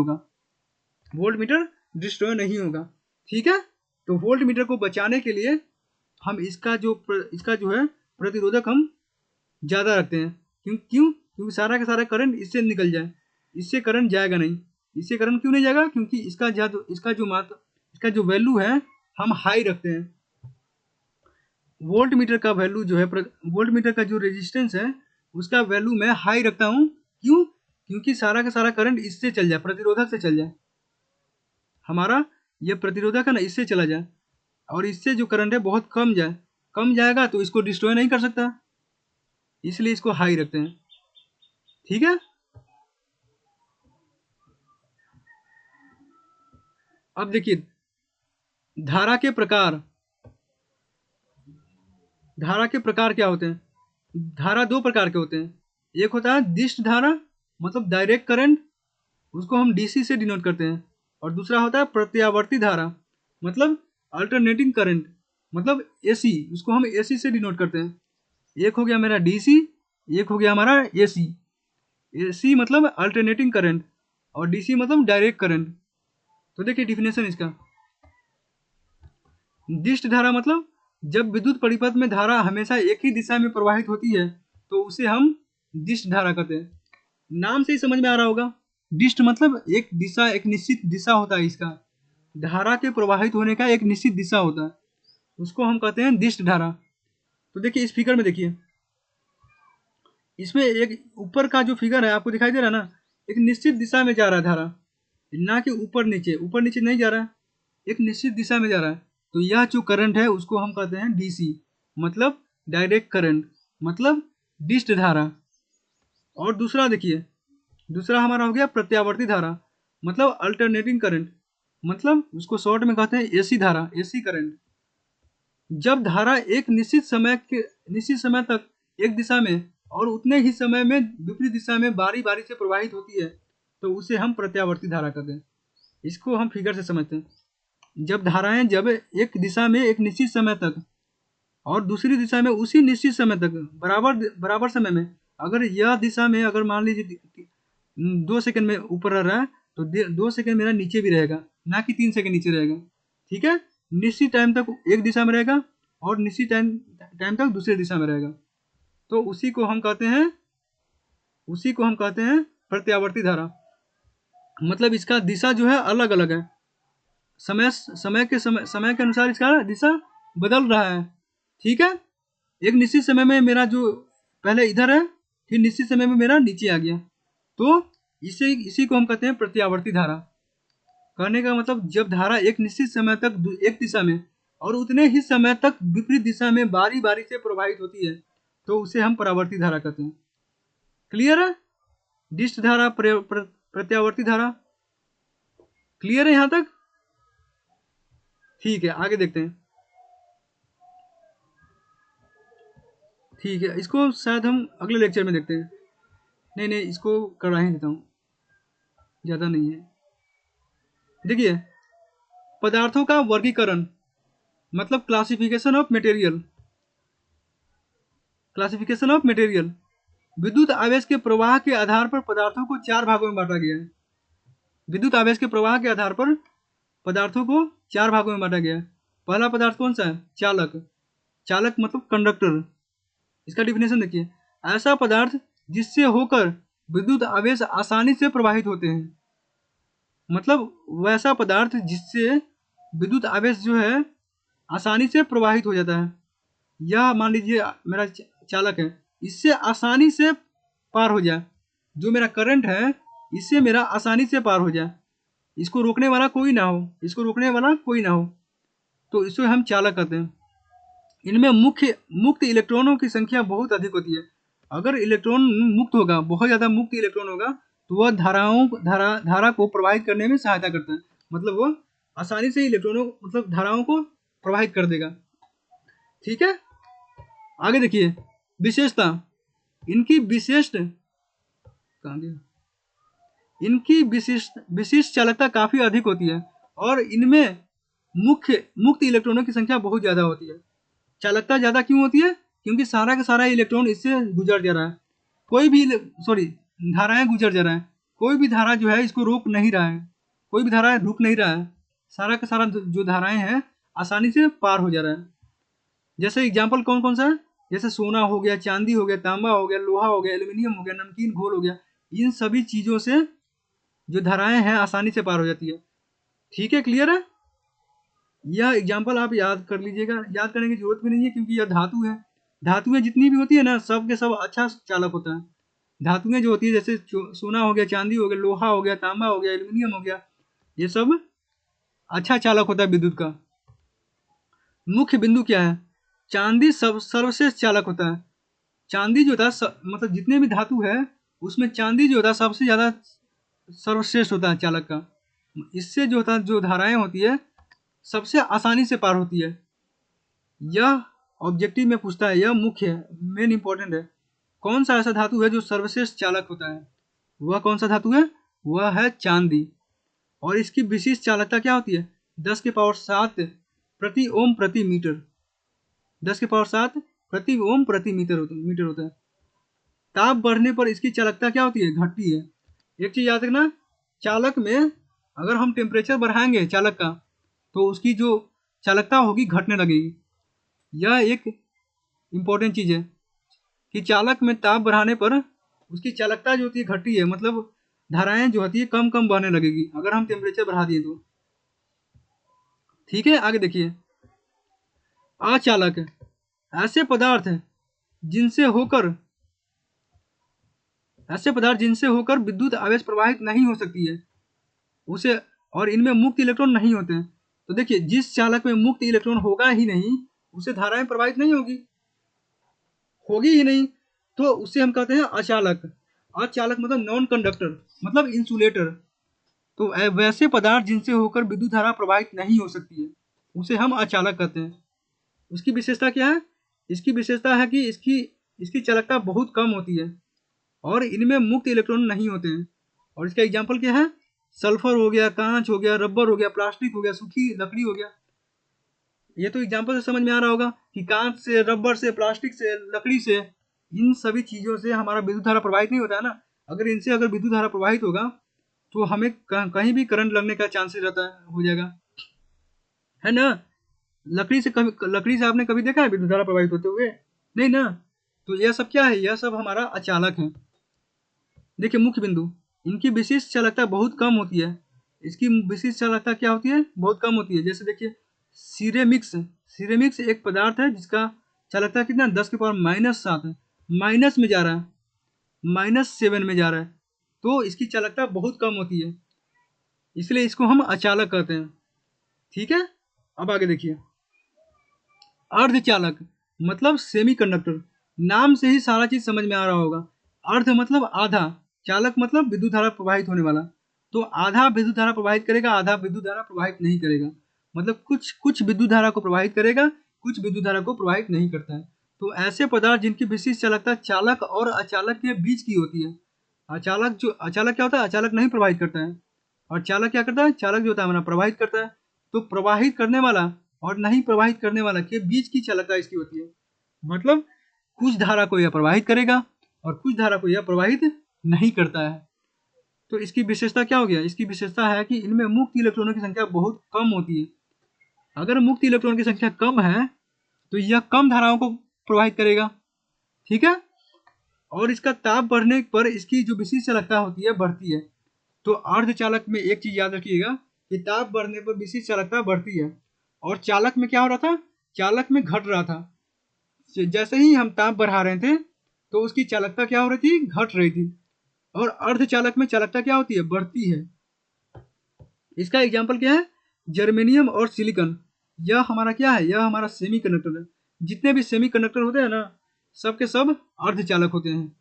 A: होगा। ठीक है, तो वोल्ट मीटर को बचाने के लिए हम इसका जो है प्रतिरोधक हम ज़्यादा रखते हैं। क्योंकि सारा का सारा करंट इससे निकल जाए, इससे करंट जाएगा नहीं। इससे करंट क्यों नहीं जाएगा? क्योंकि इसका जो वैल्यू है हम हाई रखते हैं। वोल्ट मीटर का वैल्यू जो है, वोल्ट मीटर का जो रेजिस्टेंस है उसका वैल्यू मैं हाई रखता हूँ। क्यों? क्योंकि सारा का सारा करंट इससे चल जाए, प्रतिरोधक से चल जाए। हमारा ये प्रतिरोधक है ना, इससे चला जाए और इससे जो करंट है बहुत कम जाएगा, तो इसको डिस्ट्रॉय नहीं कर सकता, इसलिए इसको हाई रखते हैं। ठीक है, अब देखिए धारा के प्रकार क्या होते हैं? धारा दो प्रकार के होते हैं। एक होता है दिष्ट धारा, मतलब डायरेक्ट करंट, उसको हम डीसी से डिनोट करते हैं। और दूसरा होता है प्रत्यावर्ती धारा, मतलब अल्टरनेटिंग करंट, मतलब एसी, उसको हम एसी से डिनोट करते हैं। एक हो गया मेरा डीसी, एक हो गया हमारा एसी। एसी मतलब अल्टरनेटिंग करंट और डीसी मतलब डायरेक्ट करंट। तो देखिए डिफिनेशन इसका, दिष्ट धारा मतलब जब विद्युत परिपथ में धारा हमेशा एक ही दिशा में प्रवाहित होती है तो उसे हम दिष्ट धारा कहते हैं। नाम से ही समझ में आ रहा होगा, डिस्ट मतलब एक निश्चित दिशा होता है। इसका धारा के प्रवाहित होने का एक निश्चित दिशा होता है, उसको हम कहते हैं दिष्ट धारा। तो देखिए इस फिगर में, देखिए इसमें एक ऊपर का जो फिगर है आपको दिखाई दे रहा है ना, एक निश्चित दिशा में जा रहा है धारा, ना कि ऊपर नीचे नहीं जा रहा है, एक निश्चित दिशा में जा रहा है। तो यह जो करंट है उसको हम कहते हैं डीसी, मतलब डायरेक्ट करंट, मतलब डिस्ट धारा। और दूसरा देखिए, दूसरा हमारा हो गया प्रत्यावर्ती धारा, मतलब अल्टरनेटिंग करंट, मतलब उसको शॉर्ट में कहते हैं एसी धारा, एसी करंट। जब धारा एक निश्चित समय तक एक दिशा में और उतने ही समय में विपरीत दिशा में बारी बारी से प्रवाहित होती है तो उसे हम प्रत्यावर्ती धारा कहते हैं। इसको हम फिगर से समझते हैं। जब धाराएं जब एक दिशा में एक निश्चित समय तक और दूसरी दिशा में उसी निश्चित समय तक बराबर बराबर समय में, अगर यह दिशा में अगर मान लीजिए 2 सेकंड में ऊपर रह रहा है तो 2 सेकंड मेरा नीचे भी रहेगा, ना कि 3 सेकंड नीचे रहेगा। ठीक है, निश्चित टाइम तक एक दिशा में रहेगा और निश्चित टाइम तक दूसरी दिशा में रहेगा। तो उसी को हम कहते हैं प्रत्यावर्ती धारा। मतलब इसका दिशा जो है अलग अलग है, समय के अनुसार इसका दिशा बदल रहा है। ठीक है, एक निश्चित समय में मेरा जो पहले इधर है, फिर निश्चित समय में मेरा नीचे आ गया, तो इसी को हम कहते हैं प्रत्यावर्ती धारा। कहने का मतलब जब धारा एक निश्चित समय तक एक दिशा में और उतने ही समय तक विपरीत दिशा में बारी बारी से प्रवाहित होती है तो उसे हम परावर्ती धारा कहते हैं। क्लियर है? डिस्ट धारा, प्रत्यावर्ती धारा, क्लियर है यहां तक? ठीक है, आगे देखते हैं। ठीक है, इसको शायद हम अगले लेक्चर में देखते हैं। नहीं, इसको करा ही देता हूँ, ज़्यादा नहीं है। देखिए, पदार्थों का वर्गीकरण, मतलब classification of material. Classification of material, विद्युत आवेश के प्रवाह के आधार पर पदार्थों को 4 भागों में बांटा गया है। विद्युत आवेश के प्रवाह के आधार पर पदार्थों को 4 भागों में बांटा गया है। पहला पदार्थ कौन सा है? चालक। चालक मतलब कंडक्टर। इसका डिफिनेशन देखिए, ऐसा पदार्थ जिससे होकर विद्युत आवेश आसानी से प्रवाहित होते हैं। मतलब वैसा पदार्थ जिससे विद्युत आवेश जो है आसानी से प्रवाहित हो जाता है। यह मान लीजिए मेरा चालक है, इससे आसानी से पार हो जाए, जो मेरा करंट है इससे मेरा आसानी से पार हो जाए, इसको रोकने वाला कोई ना हो, तो इसे हम चालक कहते हैं। इनमें मुक्त इलेक्ट्रॉनों की संख्या बहुत अधिक होती है। अगर इलेक्ट्रॉन मुक्त होगा, बहुत ज़्यादा मुक्त इलेक्ट्रॉन होगा, तो वह धारा को प्रवाहित करने में सहायता करता है। मतलब वो आसानी से इलेक्ट्रॉनों मतलब धाराओं को प्रवाहित कर देगा। ठीक है, आगे देखिए, विशेषता। इनकी विशिष्ट चालकता काफी अधिक होती है और इनमें मुक्त इलेक्ट्रॉनों की संख्या बहुत ज्यादा होती है। चालकता ज्यादा क्यों होती है? क्योंकि सारा का सारा इलेक्ट्रॉन इससे गुजर जा रहा है, धाराएं गुजर जा रहा है, कोई भी धारा जो है इसको रोक नहीं रहा है, कोई भी धारा रुक नहीं रहा है, सारा का सारा जो धाराएं हैं आसानी से पार हो जा रहा है। जैसे एग्जाम्पल कौन कौन सा है? जैसे सोना हो गया, चांदी हो गया, तांबा हो गया, लोहा हो गया, एल्यूमिनियम हो गया, नमकीन घोल हो गया, इन सभी चीजों से जो धाराएं हैं आसानी से पार हो जाती है। ठीक है, क्लियर है? यह एग्जाम्पल आप याद कर लीजिएगा, याद करने की जरूरत भी नहीं है क्योंकि यह धातु है। धातुएं जितनी भी होती है ना, सब के सब अच्छा चालक होता है। धातुएं जो होती है जैसे सोना हो गया, चांदी हो गया, लोहा हो गया, तांबा हो गया, एल्यूमिनियम हो गया, ये सब अच्छा चालक होता है विद्युत का। मुख्य बिंदु क्या है? चांदी सर्वश्रेष्ठ चालक होता है। चांदी जो होता है मतलब जितने भी धातु है उसमें चांदी जो होता है सबसे ज्यादा सर्वश्रेष्ठ होता है चालक का। इससे जो होता है जो धाराएं होती है सबसे आसानी से पार होती है। यह ऑब्जेक्टिव में पूछता है, यह मुख्य है, मेन इंपॉर्टेंट है। कौन सा ऐसा धातु है जो सर्वश्रेष्ठ चालक होता है? वह कौन सा धातु है? वह है चांदी। और इसकी विशिष्ट चालकता क्या होती है? 10 के पावर 7 प्रति ओम प्रति मीटर। 10 के पावर 7 प्रति ओम प्रति मीटर होता है। ताप बढ़ने पर इसकी चालकता क्या होती है? घटती है। एक चीज याद रखना, चालक में अगर हम टेम्परेचर बढ़ाएंगे चालक का तो उसकी जो चालकता होगी घटने लगेगी। यह एक इम्पोर्टेंट चीज है कि चालक में ताप बढ़ाने पर उसकी चालकता जो होती है घटती है, मतलब धाराएं जो होती है कम कम बहने लगेगी अगर हम टेम्परेचर बढ़ा दिए तो। ठीक है, आगे देखिए, अचालक ऐसे पदार्थ जिनसे होकर विद्युत आवेश प्रवाहित नहीं हो सकती है उसे, और इनमें मुक्त इलेक्ट्रॉन नहीं होते हैं। तो देखिए, जिस चालक में मुक्त इलेक्ट्रॉन होगा ही नहीं उसे धाराएं प्रवाहित नहीं होगी ही नहीं, तो उसे हम कहते हैं अचालक। अचालक मतलब नॉन कंडक्टर, मतलब इंसुलेटर। तो वैसे पदार्थ जिनसे होकर विद्युत धारा प्रवाहित नहीं हो सकती है, उसे हम अचालक कहते हैं। उसकी विशेषता क्या है? इसकी विशेषता है कि इसकी इसकी चालकता बहुत कम होती है और इनमें मुक्त इलेक्ट्रॉन नहीं होते हैं। और इसका एग्जाम्पल क्या है? सल्फर हो गया, कांच हो गया, रबर हो गया, प्लास्टिक हो गया, सूखी लकड़ी हो गया। ये तो एग्जाम्पल से समझ में आ रहा होगा कि कांच से, रबर से, प्लास्टिक से, लकड़ी से, इन सभी चीज़ों से हमारा विद्युत धारा प्रवाहित नहीं होता है ना। अगर इनसे अगर विद्युत धारा प्रवाहित होगा तो हमें कहीं भी करंट लगने का चांसेस रहता है, हो जाएगा, है ना। लकड़ी से आपने कभी देखा है विद्युत धारा प्रवाहित होते हुए? नहीं ना। तो यह सब क्या है? यह सब हमारा अचालक है। देखिए मुख्य बिंदु, इनकी विशिष्ट चालकता बहुत कम होती है। इसकी विशिष्ट चालकता क्या होती है? बहुत कम होती है। जैसे देखिए सिरेमिक्स, सिरेमिक्स एक पदार्थ है जिसका चालकता कितना, 10⁻⁻7 है, माइनस में जा रहा है, -7 में जा रहा है। तो इसकी चालकता बहुत कम होती है, इसलिए इसको हम अचालक कहते हैं। ठीक है, अब आगे देखिए। अर्धचालक मतलब सेमीकंडक्टर, नाम से ही सारा चीज समझ में आ रहा होगा। अर्ध मतलब आधा, चालक मतलब विद्युत धारा प्रवाहित होने वाला। तो आधा विद्युत धारा प्रवाहित करेगा, आधा विद्युत धारा प्रवाहित नहीं करेगा। मतलब कुछ कुछ विद्युत धारा को प्रवाहित करेगा, कुछ विद्युत धारा को प्रवाहित नहीं करता है। तो ऐसे पदार्थ जिनकी विशिष्ट चालकता चालक और अचालक के बीच की होती है। अचालक क्या होता है? अचालक नहीं प्रवाहित करता है। और चालक क्या करता है? चालक जो होता है हमारा प्रवाहित करता है। तो प्रवाहित करने वाला और नहीं प्रवाहित करने वाला के बीच की चालकता इसकी होती है। मतलब कुछ धारा को यह प्रवाहित करेगा और कुछ धारा को यह प्रवाहित नहीं करता है। तो इसकी विशेषता क्या हो गया? इसकी विशेषता है कि इनमें मुक्त इलेक्ट्रॉनों की संख्या बहुत कम होती है। अगर मुक्त इलेक्ट्रॉन की संख्या कम है तो यह कम धाराओं को प्रवाहित करेगा। ठीक है, और इसका ताप बढ़ने पर इसकी जो विशिष्ट चालकता होती है बढ़ती है। तो अर्धचालक में एक चीज याद रखिएगा कि ताप बढ़ने पर विशिष्ट चालकता बढ़ती है, और चालक में क्या हो रहा था? चालक में घट रहा था। जैसे ही हम ताप बढ़ा रहे थे तो उसकी चालकता क्या हो रही थी? घट रही थी। और अर्धचालक में चालकता क्या होती है? बढ़ती है। इसका एग्जाम्पल क्या है? जर्मेनियम और सिलिकॉन। यह हमारा क्या है? यह हमारा सेमीकंडक्टर है। जितने भी सेमीकंडक्टर होते हैं ना, सब के सब अर्धचालक होते हैं।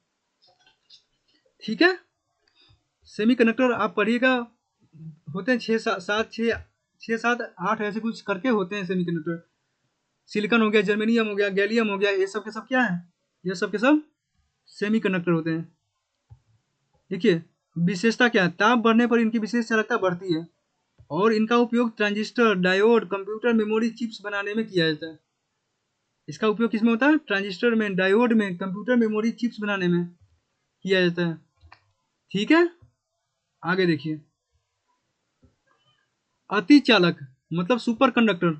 A: ठीक है, सेमीकंडक्टर आप पढ़िएगा, होते हैं 6 7 ऐसे कुछ करके होते हैं सेमीकंडक्टर। सिलिकॉन हो गया, जर्मेनियम हो गया, गैलियम हो गया, ये सब के सब क्या है? ये सब के सब सेमीकंडक्टर होते हैं। देखिए विशेषता क्या है? ताप बढ़ने पर इनकी विशेष चालकता बढ़ती है और इनका उपयोग transistor, diode, computer memory chips बनाने में किया जाता है। इसका उपयोग किसमें होता है? ट्रांजिस्टर में, डायोड में, कंप्यूटर मेमोरी चिप्स बनाने में किया जाता है। ठीक है, आगे देखिए। अति चालक मतलब सुपर कंडक्टर।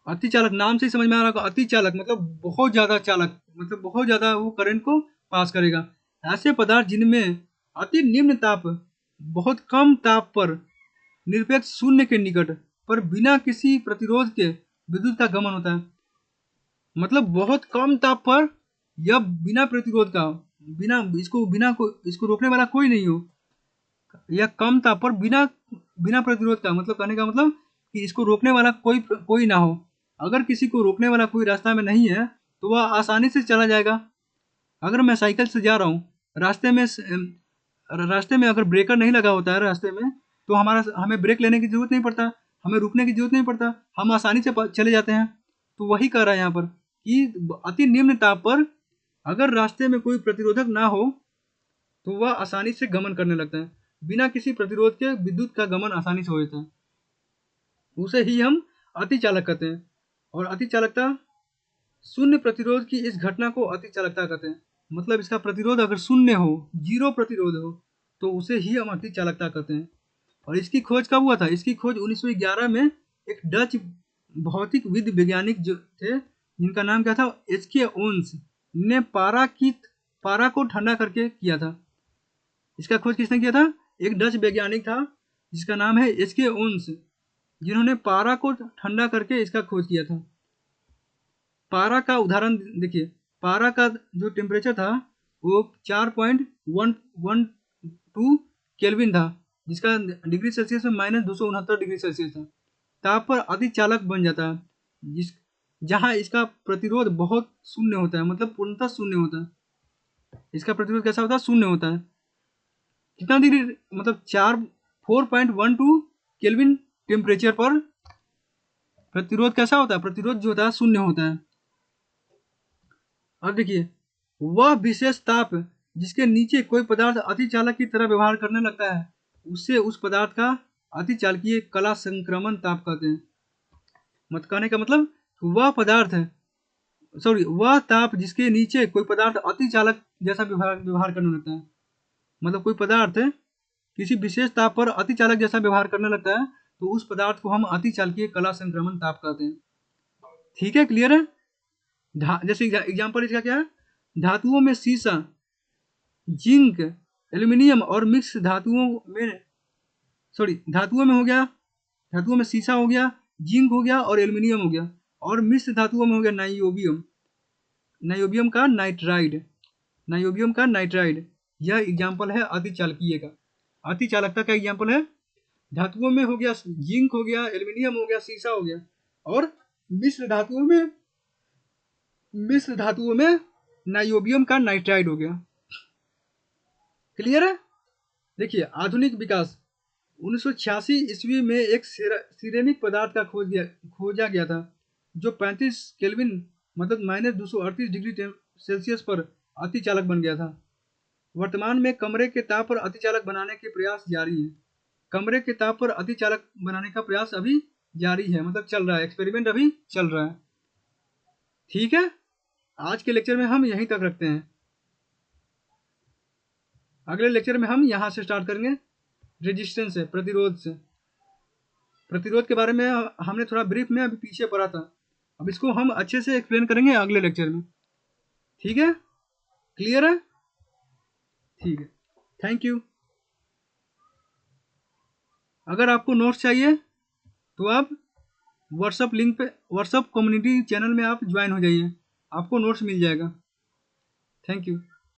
A: अति चालक नाम से ही समझ में आ रहा होगा, अति चालक मतलब बहुत ज्यादा चालक, मतलब बहुत ज्यादा वो करंट को पास करेगा। ऐसे पदार्थ जिनमें अति निम्न ताप, बहुत कम ताप पर, निरपेक्ष शून्य के निकट पर बिना किसी प्रतिरोध के विद्युत का गमन होता है। मतलब बहुत कम ताप पर या बिना प्रतिरोध का, इसको रोकने वाला कोई नहीं हो, या कम ताप पर बिना बिना प्रतिरोध का, मतलब कहने का मतलब कि इसको रोकने वाला कोई कोई ना हो। अगर किसी को रोकने वाला कोई रास्ता में नहीं है तो वह आसानी से चला जाएगा। अगर मैं साइकिल से जा रहा हूँ, रास्ते में अगर ब्रेकर नहीं लगा होता है रास्ते में, तो हमें ब्रेक लेने की जरूरत नहीं पड़ता, हमें रुकने की जरूरत नहीं पड़ता, हम आसानी से चले जाते हैं। तो वही कह रहा है यहाँ पर कि अति निम्न ताप पर अगर रास्ते में कोई प्रतिरोधक ना हो तो वह आसानी से गमन करने लगता है। बिना किसी प्रतिरोध के विद्युत का गमन आसानी से हो जाता है। उसे ही हम अति चालक कहते हैं। और अति चालकता, शून्य प्रतिरोध की इस घटना को अति चालकता कहते हैं। मतलब इसका प्रतिरोध अगर शून्य हो, जीरो प्रतिरोध हो, तो उसे ही हम अति चालकता कहते हैं। और इसकी खोज कब हुआ था? इसकी खोज 1911 में एक डच भौतिक विद वैज्ञानिक जो थे, जिनका नाम क्या था? एच.के. ओन्स ने पारा को ठंडा करके किया था। इसका खोज किसने किया था? एक डच वैज्ञानिक था जिसका नाम है एच.के. ओन्स, जिन्होंने पारा को ठंडा करके इसका खोज किया था। पारा का उदाहरण देखिए, पारा का जो टेम्परेचर था वो 4.112 केल्विन था, जिसका डिग्री सेल्सियस में -269 डिग्री सेल्सियस था। ताप पर अति चालक बन जाता है, जहाँ इसका प्रतिरोध बहुत शून्य होता है, मतलब पूर्णतः शून्य होता है। इसका प्रतिरोध कैसा होता है? शून्य होता है। कितना डिग्री, मतलब 4.12 केल्विन टेम्परेचर पर प्रतिरोध कैसा होता है? प्रतिरोध जो होता है शून्य होता है। अब देखिए, वह विशेष ताप जिसके नीचे कोई पदार्थ अतिचालक की तरह व्यवहार करने लगता है उससे उस पदार्थ का अतिचालकीय कला संक्रमण ताप कहते हैं। मत कहने का मतलब, वह ताप जिसके नीचे कोई पदार्थ अतिचालक जैसा व्यवहार करने लगता है, मतलब कोई पदार्थ किसी विशेष ताप पर अतिचालक जैसा व्यवहार करने लगता है तो उस पदार्थ को हम अतिचालकीय कला संक्रमण ताप कहते हैं। ठीक है, क्लियर है? जैसे एग्जाम्पल इसका क्या है? धातुओं में सीसा, जिंक, एल्यूमिनियम और मिक्स धातुओं में हो गया, धातुओं में सीसा हो गया, जिंक हो गया और एल्यूमिनियम हो गया, और मिश्र धातुओं में हो गया नाइयोबियम का नाइट्राइड। यह एग्जाम्पल है अतिचालकीय का। अतिचालकता का एग्जाम्पल है, धातुओं में हो गया जिंक हो गया, एल्यूमिनियम हो गया, सीसा हो गया, और मिश्र धातुओं में नाइयोबियम का नाइट्राइड हो गया। क्लियर है? देखिए, आधुनिक विकास 1986 ईस्वी में एक सिरेमिक पदार्थ का खोजा गया था जो 35 केल्विन मतलब -238 डिग्री सेल्सियस पर अतिचालक बन गया था। वर्तमान में कमरे के ताप पर अतिचालक बनाने के प्रयास जारी है। कमरे के ताप पर अतिचालक बनाने का प्रयास अभी जारी है, मतलब चल रहा है, एक्सपेरिमेंट अभी चल रहा है। ठीक है, आज के लेक्चर में हम यहीं तक रखते हैं। अगले लेक्चर में हम यहाँ से स्टार्ट करेंगे, रेजिस्टेंस से, प्रतिरोध के बारे में हमने थोड़ा ब्रीफ में अभी पीछे पढ़ा था। अब इसको हम अच्छे से एक्सप्लेन करेंगे अगले लेक्चर में। ठीक है, क्लियर है? ठीक है, थैंक यू। अगर आपको नोट्स चाहिए तो आप व्हाट्सअप लिंक पे, व्हाट्सअप कम्युनिटी चैनल में आप ज्वाइन हो जाइए, आपको नोट्स मिल जाएगा। Thank you.